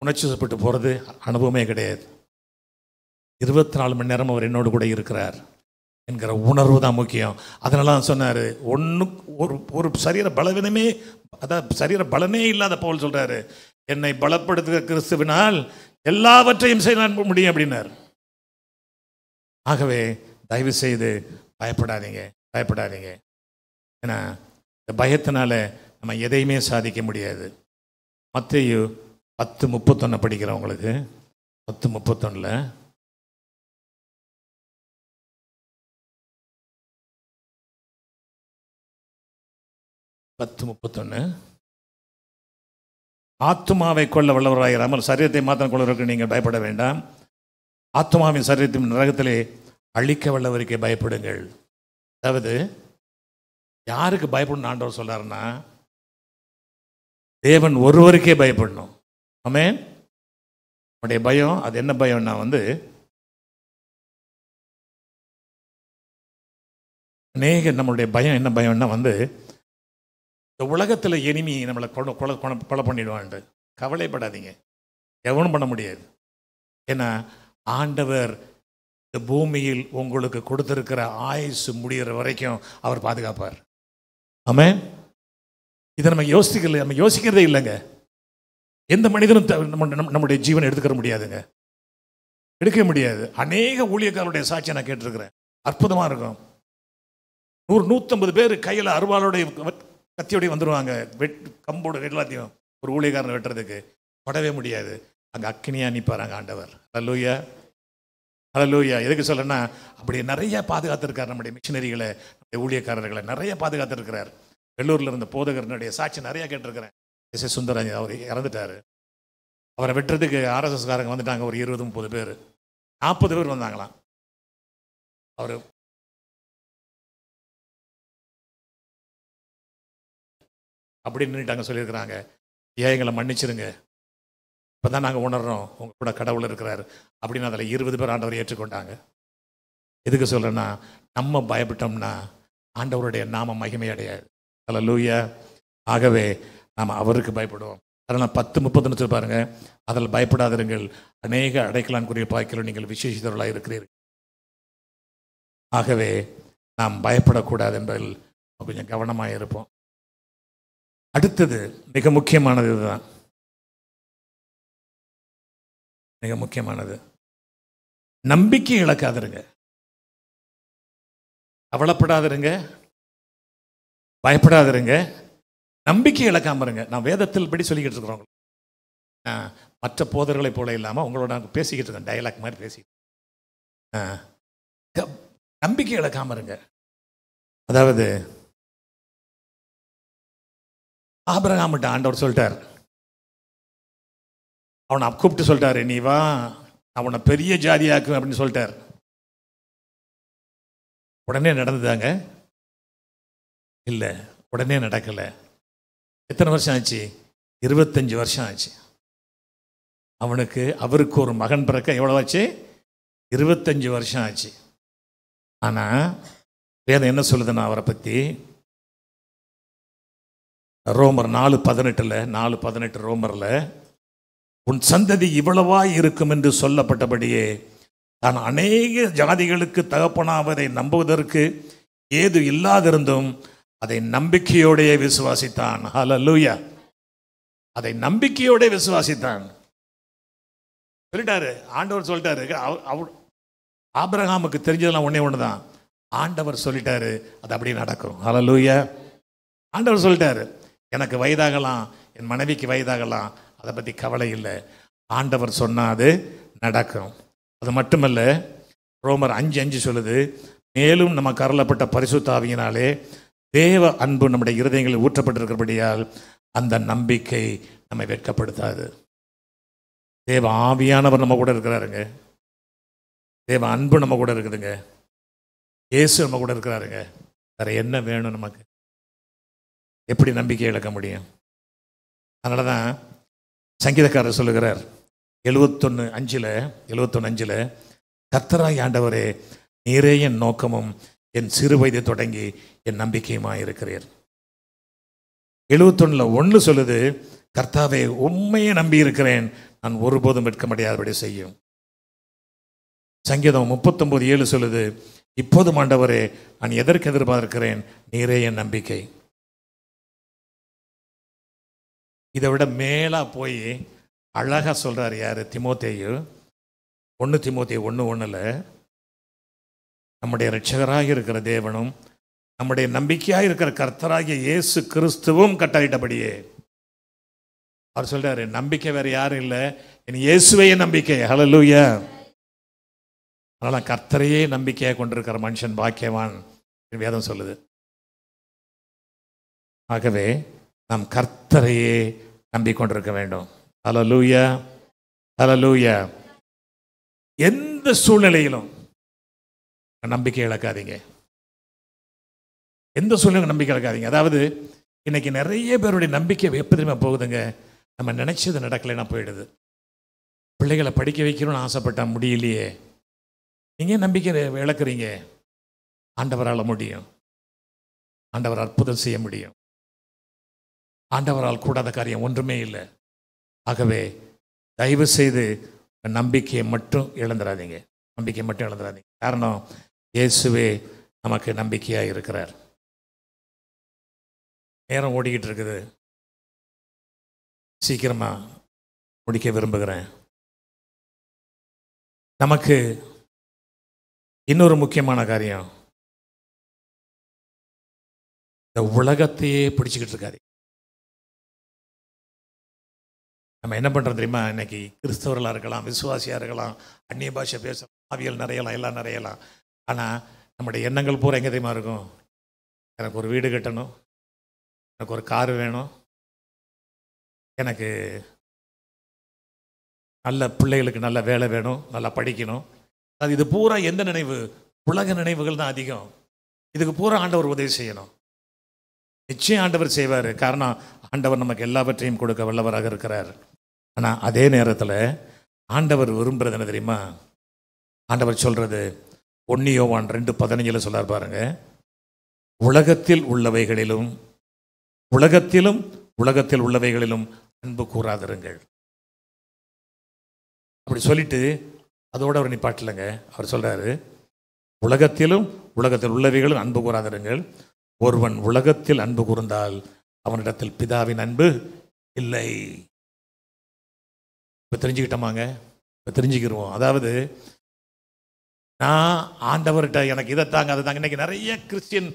உணர்ச்சிப்பட்டு போகிறது அனுபவமே கிடையாது. 24 மணி நேரம் அவர் என்னோடு கூட இருக்கிறார் என்கிற உணர்வு தான் முக்கியம். அதனால தான் சொன்னார், ஒரு சரீர பலவீனமே, அதாவது சரீர பலமே இல்லாத பவுல் சொல்கிறாரு, என்னை பலப்படுத்துகிற கிறிஸ்துவினால் எல்லாவற்றையும் செய்ய முடியும் அப்படின்னார். ஆகவே தயவு செய்து பயப்படாதீங்க, பயப்படாதீங்க. ஏன்னா இந்த பயத்தினால நம்ம எதையுமே சாதிக்க முடியாது. மத்தேயு 10:31 படிக்கிறவங்களுக்கு 10:31 10:31 ஆத்துமாவை கொள்ள வல்லவராயிராமல் சரீரத்தை மாத்திரம் கொள்வதற்கு நீங்கள் பயப்பட வேண்டாம். ஆத்துமாவின் சரீரத்தின் நரகத்திலே அழிக்க வல்லவருக்கே பயப்படுங்கள். அதாவது யாருக்கு பயப்படணும் ஆண்டவர் சொல்றாருன்னா, தேவன் ஒருவருக்கே பயப்படணும். ஆமென். நம்முடைய பயம் அது என்ன பயம்னா நம்மளுடைய பயம் என்ன பயம்னா இந்த உலகத்தில் எனிமி நம்மளை கொலை பண்ணிடுவான்ட்டு கவலைப்படாதீங்க. எவனும் பண்ண முடியாது. ஏன்னா ஆண்டவர் இந்த பூமியில் உங்களுக்கு கொடுத்திருக்கிற ஆயுசு முடிகிற வரைக்கும் அவர் பாதுகாப்பார். ஆமென். இதை நம்ம யோசிக்கிறதே இல்லைங்க. எந்த மனிதனும் நம்முடைய ஜீவனை எடுத்துக்கிற முடியாதுங்க, எடுக்க முடியாது. அநேக ஊழியக்காரருடைய சாட்சியை நான் கேட்டிருக்கிறேன். அற்புதமாக இருக்கும். 100-150 பேர் கையில் அருவாளோடைய கத்தியோடைய வந்துடுவாங்க, கம்போடு எல்லாத்தையும் ஒரு ஊழியக்காரனை வெட்டுறதுக்கு படவே முடியாது. அங்கே அக்கினியாக நிற்பாராங்க ஆண்டவர். அல்லேலூயா, அல்லேலூயா. எதுக்கு சொல்றேன்னா, அப்படி நிறைய பாதுகாத்திருக்கார் நம்முடைய மிஷினரிகளை, நம்முடைய ஊழியக்காரர்களை நிறைய பாதுகாத்திருக்கிறார். வெள்ளூரில் இருந்த போதகரனுடைய சாட்சி நிறைய கேட்டிருக்கிறேன். எஸ் சுந்தரராஜ் அவர் இறந்துட்டார். அவரை வெட்டுறதுக்கு ஆர்எஸ்எஸ்காரங்க வந்துட்டாங்க. ஒரு 20-30 பேர், 40 பேர் வந்தாங்களாம். அவர் அப்படின்னு நின்றுட்டாங்க. சொல்லியிருக்கிறாங்க, ஏன் எங்களை மன்னிச்சிருங்க, இப்போ தான் நாங்கள் உணர்றோம் உங்கள் கூட கடவுள் இருக்கிறார் அப்படின்னு. அதில் 20 பேர் ஆண்டவரை ஏற்றுக்கொண்டாங்க. எதுக்கு சொல்கிறேன்னா, நம்ம பயப்பட்டோம்னா ஆண்டவருடைய நாம மகிமை அடையாது. அல்லேலூயா. ஆகவே நாம் அவருக்கு பயப்படுவோம். அதனால் 10:30 பாருங்க, அதில் பயப்படாதிருங்கள், அநேக அடைக்கலான்குரிய பாய்க்கில் நீங்கள் விசேஷித்தவர்களாக இருக்கிறீர்கள். ஆகவே நாம் பயப்படக்கூடாது என்பதில் கொஞ்சம் கவனமாக இருப்போம். அடுத்தது மிக முக்கியமானது, இதுதான் மிக முக்கியமானது. நம்பிக்கை இழக்காதிருங்க, கவலைப்படாதிருங்க, பயப்படாதிருங்க, நம்பிக்கை இழக்காம இருங்க. நான் வேதத்தில் படி சொல்லிக்கிட்டு இருக்கிறோம். மற்ற போதர்களை போல இல்லாமல் உங்களோட நான் பேசிக்கிட்டு இருக்கேன், டயலாக் மாதிரி பேசிக்கிட்டு. நம்பிக்கை இழக்காம இருங்க. அதாவது ஆபிரகாம்கிட்ட ஆண்டவர் சொல்லிட்டார், அவனை கூப்பிட்டு சொல்லிட்டாரு, நீ வா, அவனை பெரிய ஜாதியாக்கும் அப்படின்னு சொல்லிட்டார். உடனே நடந்ததாங்க? இல்லை, உடனே நடக்கலை. எத்தனை வருஷம் ஆச்சு? 25 வருஷம் ஆச்சு. அவருக்கு ஒரு மகன் பிறக்க எவ்வளோ ஆச்சு? 25 வருஷம் ஆச்சு. ஆனால் வேதம் என்ன சொல்லுதுன்னா அவரை பற்றி, ரோமர் 4:18 ரோமரில், உன் சந்ததி இவ்வளவா இருக்கும் என்று சொல்லப்பட்டபடியே தான் அநேக ஜாதிகளுக்கு தகப்பனாவதை நம்புவதற்கு ஏது இல்லாதிருந்தும் அதை நம்பிக்கையோடைய விசுவாசித்தான். ஹல்லேலூயா! அதை நம்பிக்கையோட விசுவாசித்தான். சொல்லிட்டாரு, ஆண்டவர் சொல்லிட்டாரு. ஆபிரகாமுக்கு தெரிஞ்சதெல்லாம் ஒண்ணே ஒண்ணுதான். ஆண்டவர் சொல்லிட்டாரு, அது அப்படியே நடக்கும். ஹல்லேலூயா! ஆண்டவர் சொல்லிட்டாரு, எனக்கு வயதாகலாம், என் மனைவிக்கு வயதாகலாம், அதை பற்றி கவலை இல்லை. ஆண்டவர் சொன்னா அது நடக்கும். அது மட்டுமல்ல, ரோமர் 5:5 சொல்லுது, மேலும் நமக்கு அருளப்பட்ட பரிசுத்த ஆவியினாலே தேவ அன்பு நம்முடைய இருதயங்களில் ஊற்றப்பட்டிருக்கிறபடியால் அந்த நம்பிக்கை நம்மை வெட்கப்படுத்தாது. தேவ ஆவியானவர் நம்ம கூட இருக்கிறாருங்க. தேவ அன்பு நம்ம கூட இருக்குதுங்க. இயேசு நம்ம கூட இருக்கிறாருங்க. வேற என்ன வேணும் நமக்கு? எப்படி நம்பிக்கை இழக்க முடியும்? அதனால தான் சங்கீதக்காரர் சொல்லுகிறார் 71:5 கர்த்தராய் ஆண்டவரே, நீரே என் நோக்கமும் என் சிறு வயதை தொடங்கி என் நம்பிக்கையுமாய் இருக்கிறீர். 71:1 சொல்லுது, கர்த்தாவே உம்மையே நம்பி இருக்கிறேன், நான் ஒருபோதும் வெட்க முடியாதபடி செய்யும். சங்கீதம் 39:7 சொல்லுது, இப்போதும் ஆண்டவரே, நான் எதற்கு எதிர்பார்க்கிறேன், நீரே என் நம்பிக்கை. இதை விட மேலா போய் அழகா சொல்றாரு யாரு? தீமோத்தேயு. 1 தீமோத்தேயு 1:1 நம்முடைய இரட்சகராக இருக்கிற தேவனும் நம்முடைய நம்பிக்கையாக இருக்கிற கர்த்தராகிய இயேசு கிறிஸ்துவும் கட்டளையிட்டபடியே. அவர் சொல்றாரு, நம்பிக்கை வேற யாரும் இல்லை, என் இயேசுவே நம்பிக்கை. ஹல்லேலூயா! அதனால கர்த்தரையே நம்பிக்கையாக கொண்டிருக்கிற மனுஷன் பாக்கியவான் வேதம் சொல்லுது. ஆகவே நாம் கர்த்தரையே நம்பிக்கொண்டிருக்க வேண்டும். ஹல்லேலூயா! ஹல்லேலூயா! எந்த சூழ்நிலையிலும் நம்பிக்கை இழக்காதீங்க. எந்த சூழ்நிலையும் நம்பிக்கை இழக்காதீங்க. அதாவது இன்னைக்கு நிறைய பேருடைய நம்பிக்கை எப்போ தெரியுமா போகுதுங்க? நம்ம நினைச்சது நடக்கலைன்னா போயிடுது. பிள்ளைகளை படிக்க வைக்கணும்னு ஆசைப்பட்டா முடியலையே. நீங்கள் நம்பிக்கை இழக்கிறீங்க. ஆண்டவரால் முடியும். ஆண்டவர் அற்புதம் செய்ய முடியும். ஆண்டவரால் கூடாத காரியம் ஒன்றுமே இல்லை. ஆகவே தயவு செய்து நம்பிக்கையை மட்டும் இழந்துடாதீங்க. நம்பிக்கை மட்டும் இழந்துடாதீங்க. காரணம், இயேசுவே நமக்கு நம்பிக்கையாக இருக்கிறார். நேரம் ஓடிக்கிட்டு இருக்குது, சீக்கிரமா முடிக்க விரும்புகிறேன். நமக்கு இன்னொரு முக்கியமான காரியம், இந்த உலகத்தையே பிடிச்சிக்கிட்டு இருக்காது. நம்ம என்ன பண்ணுறோம் தெரியுமா? இன்னைக்கு கிறிஸ்தவர்களாக இருக்கலாம், விசுவாசியாக இருக்கலாம், அந்நிய பாஷை பேசலாம், ஆவியல் நிறையலாம், எல்லாம் நிறையலாம். ஆனால் நம்முடைய எண்ணங்கள் பூரா எங்கே தெரியுமா இருக்கும்? எனக்கு ஒரு வீடு கட்டணும், எனக்கு ஒரு காரு வேணும், எனக்கு நல்ல பிள்ளைகளுக்கு நல்ல வேலை வேணும், நல்லா படிக்கணும். அது இது பூரா எந்த நினைவு? உலக நினைவுகள் தான் அதிகம். இதுக்கு பூரா ஆண்டவர் உதவி செய்யணும். நிச்சயம் ஆண்டவர் செய்வார். காரணம், ஆண்டவர் நமக்கு எல்லாவற்றையும் கொடுக்க வல்லவராக இருக்கிறார். ஆனால் அதே நேரத்தில் ஆண்டவர் விரும்புறது என்ன தெரியுமா? ஆண்டவர் சொல்றது 1 யோவான் 2:15 சொல்றார் பாருங்க, உலகத்தில் உள்ளவைகளிலும் அன்பு கூறாதிருங்கள். அப்படி சொல்லிட்டு அதோட அவர் நிப்பாட்டலைங்க. அவர் சொல்றாரு, உலகத்தில் உள்ளவைகளும் அன்பு கூறாதிருங்கள். ஒருவன் உலகத்தில் அன்பு கூர்ந்தால் அவனிடத்தில் பிதாவின் அன்பு இல்லை. இப்போ தெரிஞ்சுக்கிட்டோமாங்க? இப்போ தெரிஞ்சுக்கிடுவோம். அதாவது நான் ஆண்டவர்கிட்ட எனக்கு இதை தாங்க அதை தாங்க. இன்னைக்கு நிறைய கிறிஸ்டியன்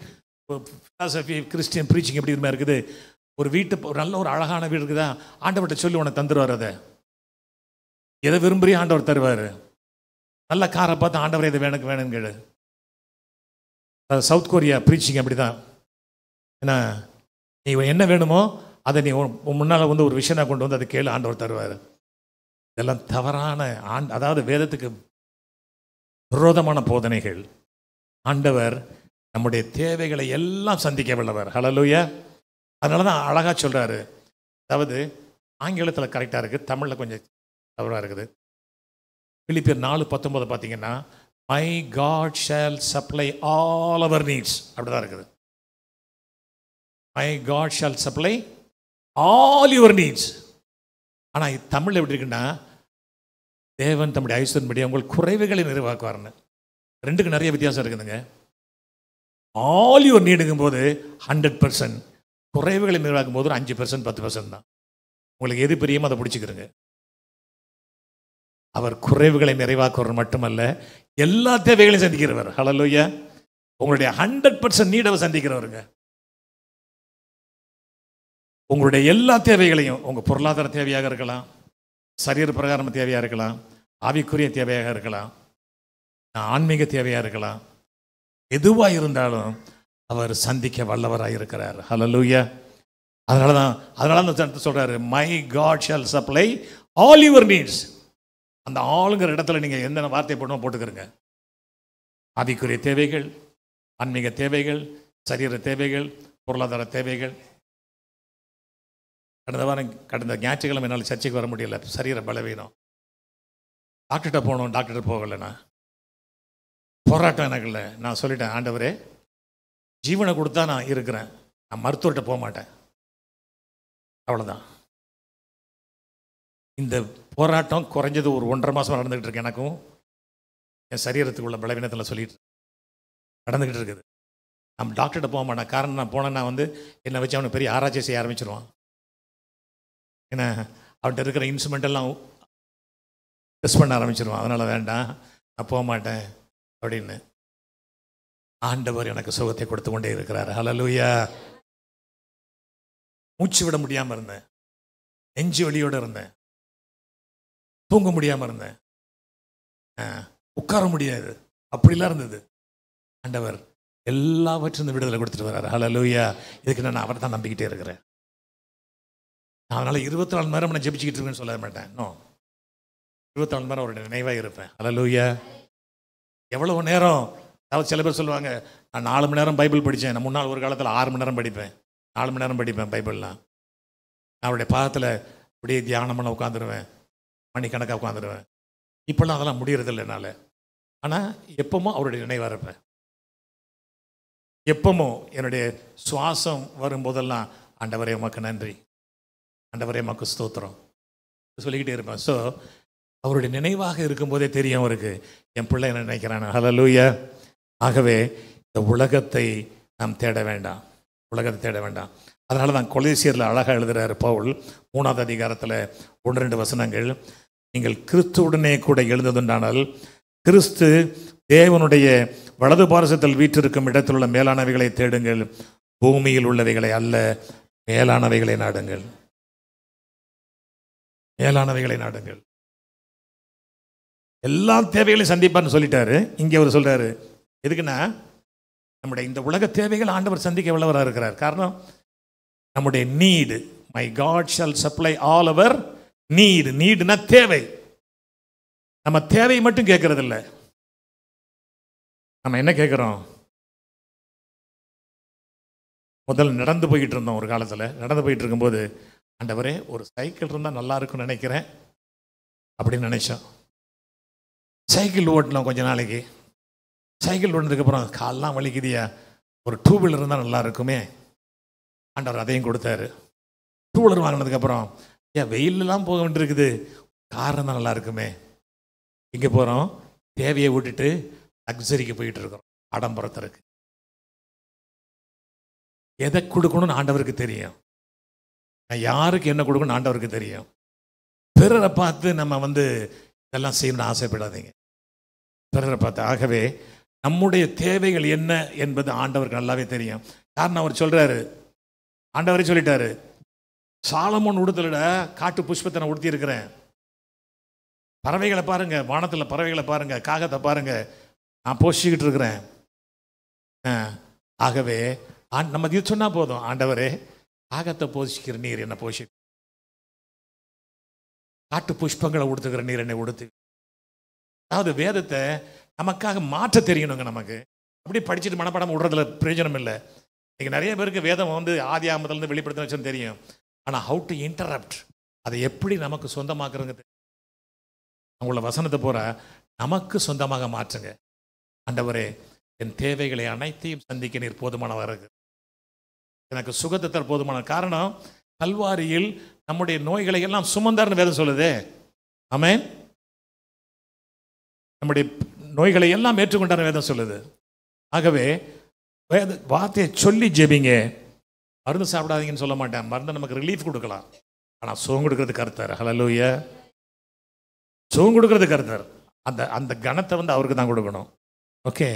ஃபிலாசபி, கிறிஸ்டியன் ப்ரீச்சிங் எப்படி இருக்குது? ஒரு வீட்டு, ஒரு நல்ல ஒரு அழகான வீடு இருக்குதா, ஆண்டவர்கிட்ட சொல்லி உனக்கு தந்துடுவார். அதை எதை விரும்புறியும் ஆண்டவர் தருவார். நல்ல காரை பார்த்து ஆண்டவர் இதை எனக்கு வேணும்னு கேளு. சவுத் கொரியா ப்ரீச்சிங் அப்படி தான். ஏன்னா நீ என்ன வேணுமோ அதை நீ முன்னால் வந்து ஒரு விஷயம் கொண்டு வந்து அதை கேளு, ஆண்டவர் தருவார். இதெல்லாம் தவறான அதாவது வேதத்துக்கு விரோதமான போதனைகள். ஆண்டவர் நம்முடைய தேவைகளை எல்லாம் சந்திக்க வல்லவர். ஹல்லேலூயா. அதனால தான் அழகாக சொல்கிறாரு. அதாவது ஆங்கிலத்தில் கரெக்டாக இருக்குது, தமிழில் கொஞ்சம் தவறாக இருக்குது. பிலிப்பியர் 4:19 பார்த்தீங்கன்னா, my God shall supply all our needs, அப்படி தான் இருக்குது. My God shall supply all your needs. ஆனால் தமிழில் எப்படி இருக்குன்னா, தேவன் தம்முடைய ஐஸ்வர்யன்படி உங்கள் குறைவுகளை நிறைவாக்குவார்னு. ரெண்டுக்கு நிறைய வித்தியாசம் இருக்குதுங்க. ஆல் யுவர் நீடுங்கும் போது 100%, குறைவுகளை நிறைவாக்கும் போது 5%, 10% தான். உங்களுக்கு எது பிரியமோ அதை பிடிச்சிக்கிறங்க. அவர் குறைவுகளை நிறைவாக்குவர் மட்டுமல்ல, எல்லா தேவைகளையும் சந்திக்கிறவர். ஹல்லேலூயா. உங்களுடைய 100% நீட் அவர் சந்திக்கிறவருங்க. உங்களுடைய எல்லா தேவைகளையும், உங்கள் பொருளாதார தேவையாக இருக்கலாம், சரீர பிரகாரம் தேவையாக இருக்கலாம், ஆவிக்குரிய தேவையாக இருக்கலாம், ஆன்மீக தேவையாக இருக்கலாம், எதுவாக இருந்தாலும் அவர் சந்திக்க வல்லவராக இருக்கிறார். ஹல்லேலூயா. அதனால தான் சொல்கிறாரு, my God shall supply all your needs. அந்த ஆளுங்கிற இடத்துல நீங்கள் எந்த வார்த்தை போடணும் போட்டுக்கிறங்க. ஆவிக்குரிய தேவைகள், ஆன்மீக தேவைகள், சரீர தேவைகள், பொருளாதார தேவைகள். கடந்த ஞாயிற்றுக்கிழமை என்னால் சர்ச்சைக்கு வர முடியல, சரீர பலவீனம். டாக்டர்கிட்ட போகணும், டாக்டர்கிட்ட போகலைண்ணா, போராட்டம் எனக்கு இல்லை. நான் சொல்லிட்டேன், ஆண்டவரே ஜீவனை கொடுத்தா நான் இருக்கிறேன், நான் மருத்துவர்கிட்ட போக மாட்டேன், அவ்வளோதான். இந்த போராட்டம் குறைஞ்சது ஒரு 1.5 மாதம் நடந்துக்கிட்டு இருக்கு. எனக்கும் என் சரீரத்துக்கு உள்ள பலவீனத்தில் சொல்லிட்டு நடந்துக்கிட்டு இருக்குது. நம்ம டாக்டர்கிட்ட போக மாட்டேன். காரணம், நான் போனேன்னா என்னை வச்சு அவனுக்கு பெரிய ஆராய்ச்சி செய்ய ஆரம்பிச்சிருவான். ஏன்னா அவன்கிட்ட இருக்கிற இன்ஸ்ட்ருமெண்ட் எல்லாம் டெஸ்ட் பண்ண ஆரம்பிச்சிருவான். அதனால் வேண்டாம், நான் போக மாட்டேன் அப்படின்னு. ஆண்டவர் எனக்கு சுகத்தை கொடுத்து கொண்டே இருக்கிறார். ஹல்லேலூயா. மூச்சு விட முடியாமல் இருந்தேன், நெஞ்சு வலியோடு இருந்தேன், தூங்க முடியாமல் இருந்தேன், உட்கார முடியாது, அப்படிலாம் இருந்தது. ஆண்டவர் எல்லாவற்றிலிருந்து விடுதலை கொடுத்துட்டு வர்றாரு. ஹல்லேலூயா. இதுக்கு நான் அவரை தான் நம்பிக்கிட்டே இருக்கிறேன். அதனால் 24 மணி நேரம் நான் ஜெபிச்சுக்கிட்டு இருக்கேன்னு சொல்ல மாட்டேன். 24 மணி நேரம் அவருடைய நினைவாக இருப்பேன். ஹல்லேலூயா. எவ்வளவு நேரம், அதாவது சில பேர் சொல்லுவாங்க, நான் 4 மணி நேரம் பைபிள் படித்தேன். நான் முன்னால் ஒரு காலத்தில் 6 மணி நேரம் படிப்பேன், 4 மணி நேரம் படிப்பேன் பைபிள்லாம். நான் அவருடைய பாதத்தில் அப்படியே தியானம் பண்ண உட்காந்துருவேன், மணிக்கணக்காக உட்காந்துருவேன். இப்போல்லாம் அதெல்லாம் முடியறதில்லை என்னால். ஆனால் எப்பவும் அவருடைய நினைவாக இருப்பேன். எப்பவும் என்னுடைய சுவாசம் வரும்போதெல்லாம், ஆண்டவரே உமக்கு நன்றி, ஆண்டவரே உமக்கு ஸ்தோத்திரம் சொல்லிக்கிட்டே இருப்பேன். ஸோ அவருடைய நினைவாக இருக்கும்போதே தெரியும் அவருக்கு, என் பிள்ளை என்ன நினைக்கிறான். ஹல்லேலூயா. ஆகவே இந்த உலகத்தை நாம் தேட வேண்டாம், உலகத்தை தேட வேண்டாம். அதனால தான் கொலேசியரில் அழகாக எழுதுகிறார் பவுல், 3ஆவது அதிகாரத்தில் 1-2 வசனங்கள். நீங்கள் கிறிஸ்துவுடனே கூட எழுந்ததுண்டானால், கிறிஸ்து தேவனுடைய வலது பாரசத்தில் வீற்றிருக்கும் இடத்தில் உள்ள மேலானவைகளை தேடுங்கள், பூமியில் உள்ளவைகளை அல்ல, மேலானவைகளை நாடுங்கள், மேலானவைகளை நாடுங்கள். எல்லா தேவைகளையும் சந்திப்பார்னு சொல்லிட்டாரு. இங்கே அவர் சொல்றாரு, எதுக்குன்னா நம்முடைய இந்த உலக தேவைகள் ஆண்டவர் சந்திக்க வல்லவராக இருக்கிறார். காரணம், நம்முடைய need, my God shall supply all our need. நீடுனா தேவை. நம்ம தேவை மட்டும் கேட்கறது இல்லை, நம்ம என்ன கேட்குறோம்? முதல்ல நடந்து போயிட்டு இருந்தோம், ஒரு காலத்தில் நடந்து போயிட்டு இருக்கும்போது, ஆண்டவரே ஒரு சைக்கிள் இருந்தால் நல்லா இருக்கும்னு நினைக்கிறேன் அப்படின்னு நினைச்சோம். சைக்கிள் ஓட்டினோம் கொஞ்ச நாளைக்கு. சைக்கிள் ஓட்டினதுக்கப்புறம் காலெலாம் வலிக்குதியா, ஒரு 2 வீலர் இருந்தால் நல்லா இருக்குமே, ஆண்டவர் அதையும் கொடுத்தாரு. 2 வீலர் வாங்கினதுக்கப்புறம், ஏன் வெயிலெலாம் போக வேண்டியிருக்குது, கார் இருந்தால் நல்லா இருக்குமே. இங்கே போகிறோம், தேவையை விட்டுட்டு லக்ஸரிக்கு போயிட்டு இருக்கிறோம், ஆடம்பரத்திற்கு. எதை கொடுக்கணும்னு ஆண்டவருக்கு தெரியும், யாருக்கு என்ன கொடுக்கணும்னு ஆண்டவருக்கு தெரியும். பிறரை பார்த்து நம்ம இதெல்லாம் செய்யணும்னு ஆசைப்படாதீங்க, பிறரை பார்த்து. ஆகவே நம்முடைய தேவைகள் என்ன என்பது ஆண்டவருக்கு நல்லாவே தெரியும். காரணம், அவர் சொல்றாரு, ஆண்டவரே சொல்லிட்டாரு, சாலமோன் உடுத்தலோட காட்டு புஷ்பத்தை நான் உடுத்தி இருக்கிறேன். பறவைகளை பாருங்க, வானத்தில் பறவைகளை பாருங்க, காகத்தை பாருங்க, நான் போஷிக்கிட்டு இருக்கிறேன். ஆகவே நம்ம இது சொன்னா போதும், ஆண்டவரே காகத்தை போஷிக்கிற நீர் என்ன போஷி, காட்டு புஷ்பங்களை உடுத்துக்கிற நீர் என்னை உடுத்து. அதாவது வேதத்தை நமக்காக மாற்ற தெரியணுங்க. நமக்கு அப்படி படிச்சுட்டு மனப்பாடம் விடுறதுல பிரயோஜனம் இல்லை. இன்னைக்கு நிறைய பேருக்கு வேதம் வந்து ஆதி ஆமத்திலிருந்து வெளிப்படுத்த வச்சுன்னு தெரியும். ஆனால் ஹவு டு இன்டரப்ட், அதை எப்படி நமக்கு சொந்தமாக்குறங்க. அவங்கள வசனத்தை போற நமக்கு சொந்தமாக மாற்றுங்க. ஆண்டவரே, என் தேவைகளை அனைத்தையும் சந்திக்க நீர் போதுமானவராக இருக்கு. எனக்கு சுகத்தை தர போதுமான காரணம் கல்வாரியில் நம்முடைய நோய்களை எல்லாம் சுமந்தார்னு வேதம் சொல்லுதே. ஆமென். நம்முடைய நோய்களை எல்லாம் ஏற்றுக்கொண்டார் வேதம் சொல்லுது. ஆகவே வார்த்தையை சொல்லி ஜெபிங்க. மருந்து சாப்பிடாதீங்கன்னு சொல்ல மாட்டேன். மருந்து நமக்கு ரிலீஃப் கொடுக்கலாம், ஆனால் சுகம் கொடுக்கறது கர்த்தர். ஹல்லேலூயா. சுகம் கொடுக்கறது கர்த்தர். அந்த அந்த கணத்தை வந்து அவருக்கு தான் கொடுக்கணும். ஓகே,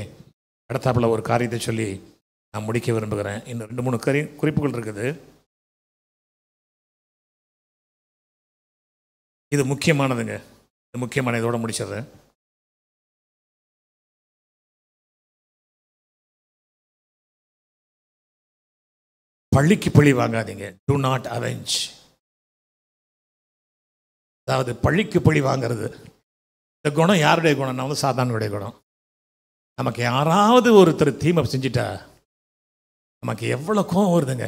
அடுத்தாப்புல ஒரு காரியத்தை சொல்லி நான் முடிக்க விரும்புகிறேன். இன்னும் 2-3 குறிப்புகள் இருக்குது. இது முக்கியமானதுங்க. இது முக்கியமான, இதோட முடிச்சிடுறேன். பழிக்கு பழி வாங்காதீங்க. To not avenge. அதாவது பழிக்கு பழி வாங்கிறது, இந்த குணம் யாருடைய குணம்? நான் வந்து சாத்தானுடைய குணம். நமக்கு யாராவது ஒருத்தர் தீமை செஞ்சிட்டா நமக்கு எவ்வளோ கோவம் வருதுங்க.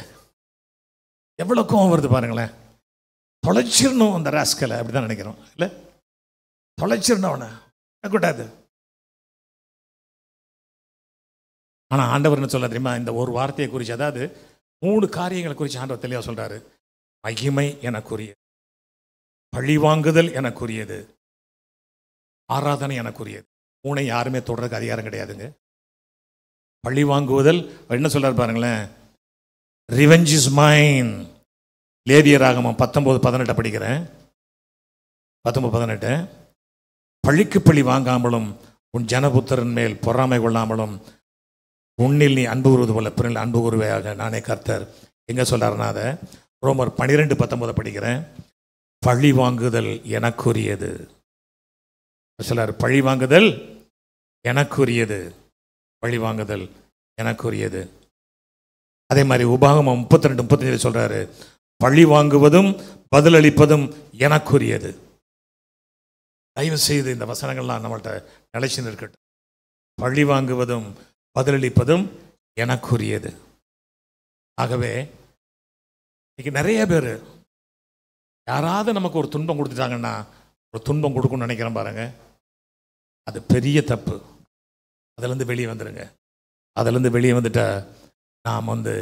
எவ்வளோ கோவம் வருது பாருங்களேன். தொலைச்சிடணும் அந்த ராஸ்கலை, அப்படி தான் நினைக்கிறோம் இல்லை? தொலைச்சிடணும் அவனை, கூடாது. ஆனால் ஆண்டவர் என்ன சொல்ல தெரியுமா? இந்த ஒரு வார்த்தையை குறித்து, அதாவது 3 காரியங்களை குறித்து ஆண்டவர் தெளிவாக சொல்கிறாரு. மகிமை எனக்குரியது, பழிவாங்குதல் எனக்குரியது, ஆராதனை எனக்குரியது. 3 யாருமே தொடர்றதுக்கு அதிகாரம் கிடையாதுங்க. பழி வாங்குவதல் என்ன சொல்றாரு பாருங்களேன். Revenge is mine. லேவியராகமம் 19:18 படிக்கிறேன். 19:18. பழிக்கு பழி வாங்காமலும் உன் ஜனபுத்திரன் மேல் பொறாமை கொள்ளாமலும் உன்னில் நீ அன்பு கூறுவது போல பிறனில் அன்பு கூறுவையாக நானே கர்த்தர். எங்க சொல்றாருன்னா அதை ரோமர் 12:19 படிக்கிறேன். பழி வாங்குதல் எனக்குரியது சொல்றாரு. பழி வாங்குதல் எனக்குரியது, பழி வாங்குதல் எனக்குரியது. அதே மாதிரி உபாகமம் 32:37 சொல்றாரு. பழி வாங்குவதும் பதிலளிப்பதும் எனக்குரியது. தயவு செய்து இந்த வசனங்கள்லாம் நம்மள்கிட்ட நிலைச்சு இருக்கட்டும். பழி வாங்குவதும் பதிலளிப்பதும் எனக்குரியது. ஆகவே இன்னைக்கு நிறைய பேர் யாராவது நமக்கு ஒரு துன்பம் கொடுத்துட்டாங்கன்னா, ஒரு துன்பம் கொடுக்கணும்னு நினைக்கிறேன் பாருங்க, அது பெரிய தப்பு. அதிலேருந்து வெளியே வந்துடுங்க. அதிலேருந்து வெளியே வந்துட்டா நாம் வந்து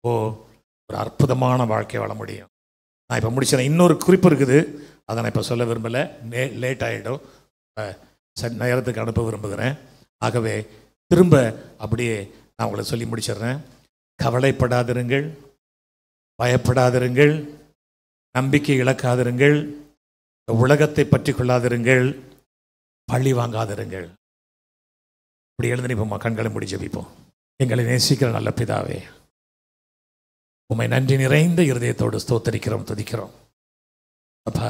ஒரு அற்புதமான வாழ்க்கை வாழ முடியும். நான் இப்போ முடிச்சேன். இன்னொரு குறிப்பு இருக்குது, அதை நான் இப்போ சொல்ல விரும்பலை, லேட் ஆகிடும். சரி, நேரத்துக்கு அனுப்ப விரும்புகிறேன். ஆகவே திரும்ப அப்படியே நான் உங்களை சொல்லி முடிச்சிடுறேன். கவலைப்படாதிருங்கள், பயப்படாதிருங்கள், நம்பிக்கை இழக்காதிருங்கள், உலகத்தை பற்றி கொள்ளாதிருங்கள், பழி வாங்காதிருங்கள். இப்படி எழுந்து நிற்போமா? கண்களை மூடி ஜெபிப்போம். எங்களை நேசிக்கிற நல்ல பிதாவே, உம்மை நன்றி நிறைந்த இருதயத்தோடு ஸ்தோத்தரிக்கிறோம், துதிக்கிறோம். அப்பா,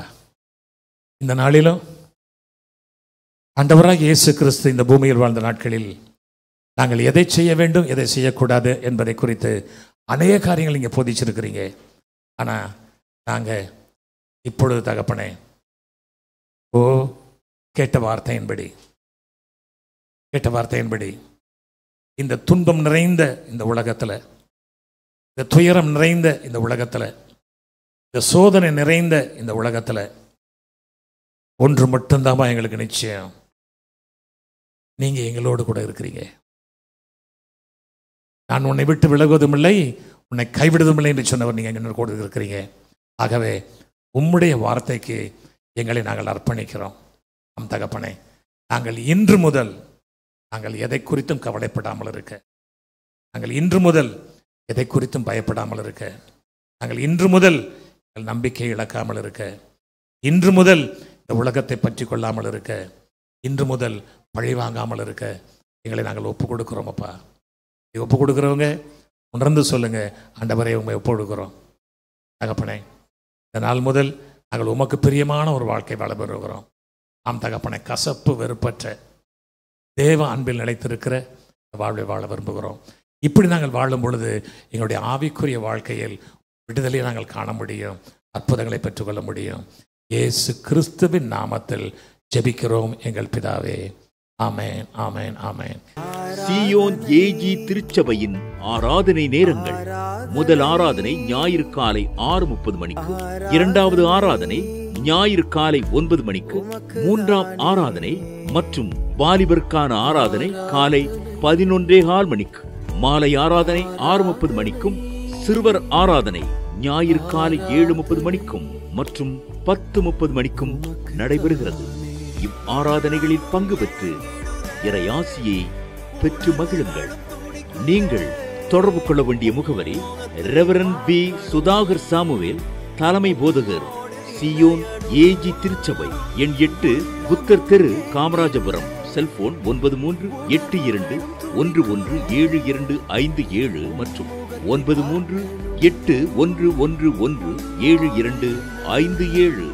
இந்த நாளிலும் ஆண்டவராக இயேசு கிறிஸ்து இந்த பூமியில் வாழ்ந்த நாட்களில் நாங்கள் எதை செய்ய வேண்டும், எதை செய்யக்கூடாது என்பதை குறித்து அநேக காரியங்கள் இங்கே போதிச்சிருக்கிறீங்க. ஆனால் நாங்கள் இப்பொழுது தகப்பனே, கேட்ட வார்த்தையின்படி இந்த துன்பம் நிறைந்த இந்த உலகத்தில், இந்த துயரம் நிறைந்த இந்த உலகத்தில், இந்த சோதனை நிறைந்த இந்த உலகத்தில் ஒன்று மட்டும்தாமா எங்களுக்கு நிச்சயம், நீங்கள் எங்களோடு கூட இருக்கிறீங்க. நான் உன்னை விட்டு விலகுவதும் இல்லை, உன்னை கைவிடுவதும் இல்லை என்று சொன்னவர் நீங்கள் எங்களோடு கூட இருக்கிறீங்க. ஆகவே உம்முடைய வார்த்தைக்கு எங்களை நாங்கள் அர்ப்பணிக்கிறோம். நம் தகப்பனே, நாங்கள் இன்று முதல் நாங்கள் எதை குறித்தும் கவலைப்படாமல் இருக்க, நாங்கள் இன்று முதல் எதை குறித்தும் பயப்படாமல் இருக்க, நாங்கள் இன்று முதல் நம்பிக்கை இழக்காமல் இருக்க, இன்று முதல் இந்த உலகத்தை பற்றி கொள்ளாமல் இருக்க, இன்று முதல் பழி வாங்காமல் இருக்க எங்களை நாங்கள் ஒப்பு கொடுக்குறோம். அப்பா, ஒப்பு கொடுக்குறவங்க உணர்ந்து சொல்லுங்க, ஆண்டவரே உண்மை ஒப்பு கொடுக்குறோம். தகப்பனே, இந்த நாள் முதல் நாங்கள் உமக்கு பிரியமான ஒரு வாழ்க்கை வாழ பெறுகிறோம். நாம் தகப்பனை கசப்பு வெறுப்பற்ற தேவ அன்பில் நிலைத்திருக்கிற வாழ்வை வாழ விரும்புகிறோம். இப்படி நாங்கள் வாழும் பொழுது எங்களுடைய ஆவிக்குரிய வாழ்க்கையில் விடுதலையை நாங்கள் காண முடியும், அற்புதங்களை பெற்றுக்கொள்ள முடியும். இயேசு கிறிஸ்துவின் நாமத்தில் ஜெபிக்கிறோம் எங்கள் பிதாவே. ஆமென், ஆமென், ஆமென். சீயோன் ஏஜி திருச்சபையின் ஆராதனை நேரங்கள்: முதல் ஆராதனை ஞாயிறு காலை 6:30 மணிக்கு, இரண்டாவது ஆராதனை ஞாயிறு காலை 9 மணிக்கு, மூன்றாம் ஆராதனை மற்றும் வாலிபருக்கான ஆராதனை காலை 11:15 மணிக்கு, மாலை ஆராதனை 6:30 மணிக்கும், சிறுவர் ஆராதனை ஞாயிறு காலை 7:30 மணிக்கும் மற்றும் 10:30 மணிக்கும் நடைபெறுகிறது. இவ் ஆராதனைகளில் பங்கு பெற்று இறையாசியை பெற்று மகிழுங்கள். நீங்கள் தொடர்பு கொள்ள வேண்டிய முகவரி: ரெவரண்ட் பி. சுதாகர் சாமுவேல், தலைமை போதகர், சீயோன் ஏஜி திருச்சபை, எண் 8, புத்தர் தெரு, காமராஜபுரம். செல்போன் 9382117257 மற்றும் 9381117257.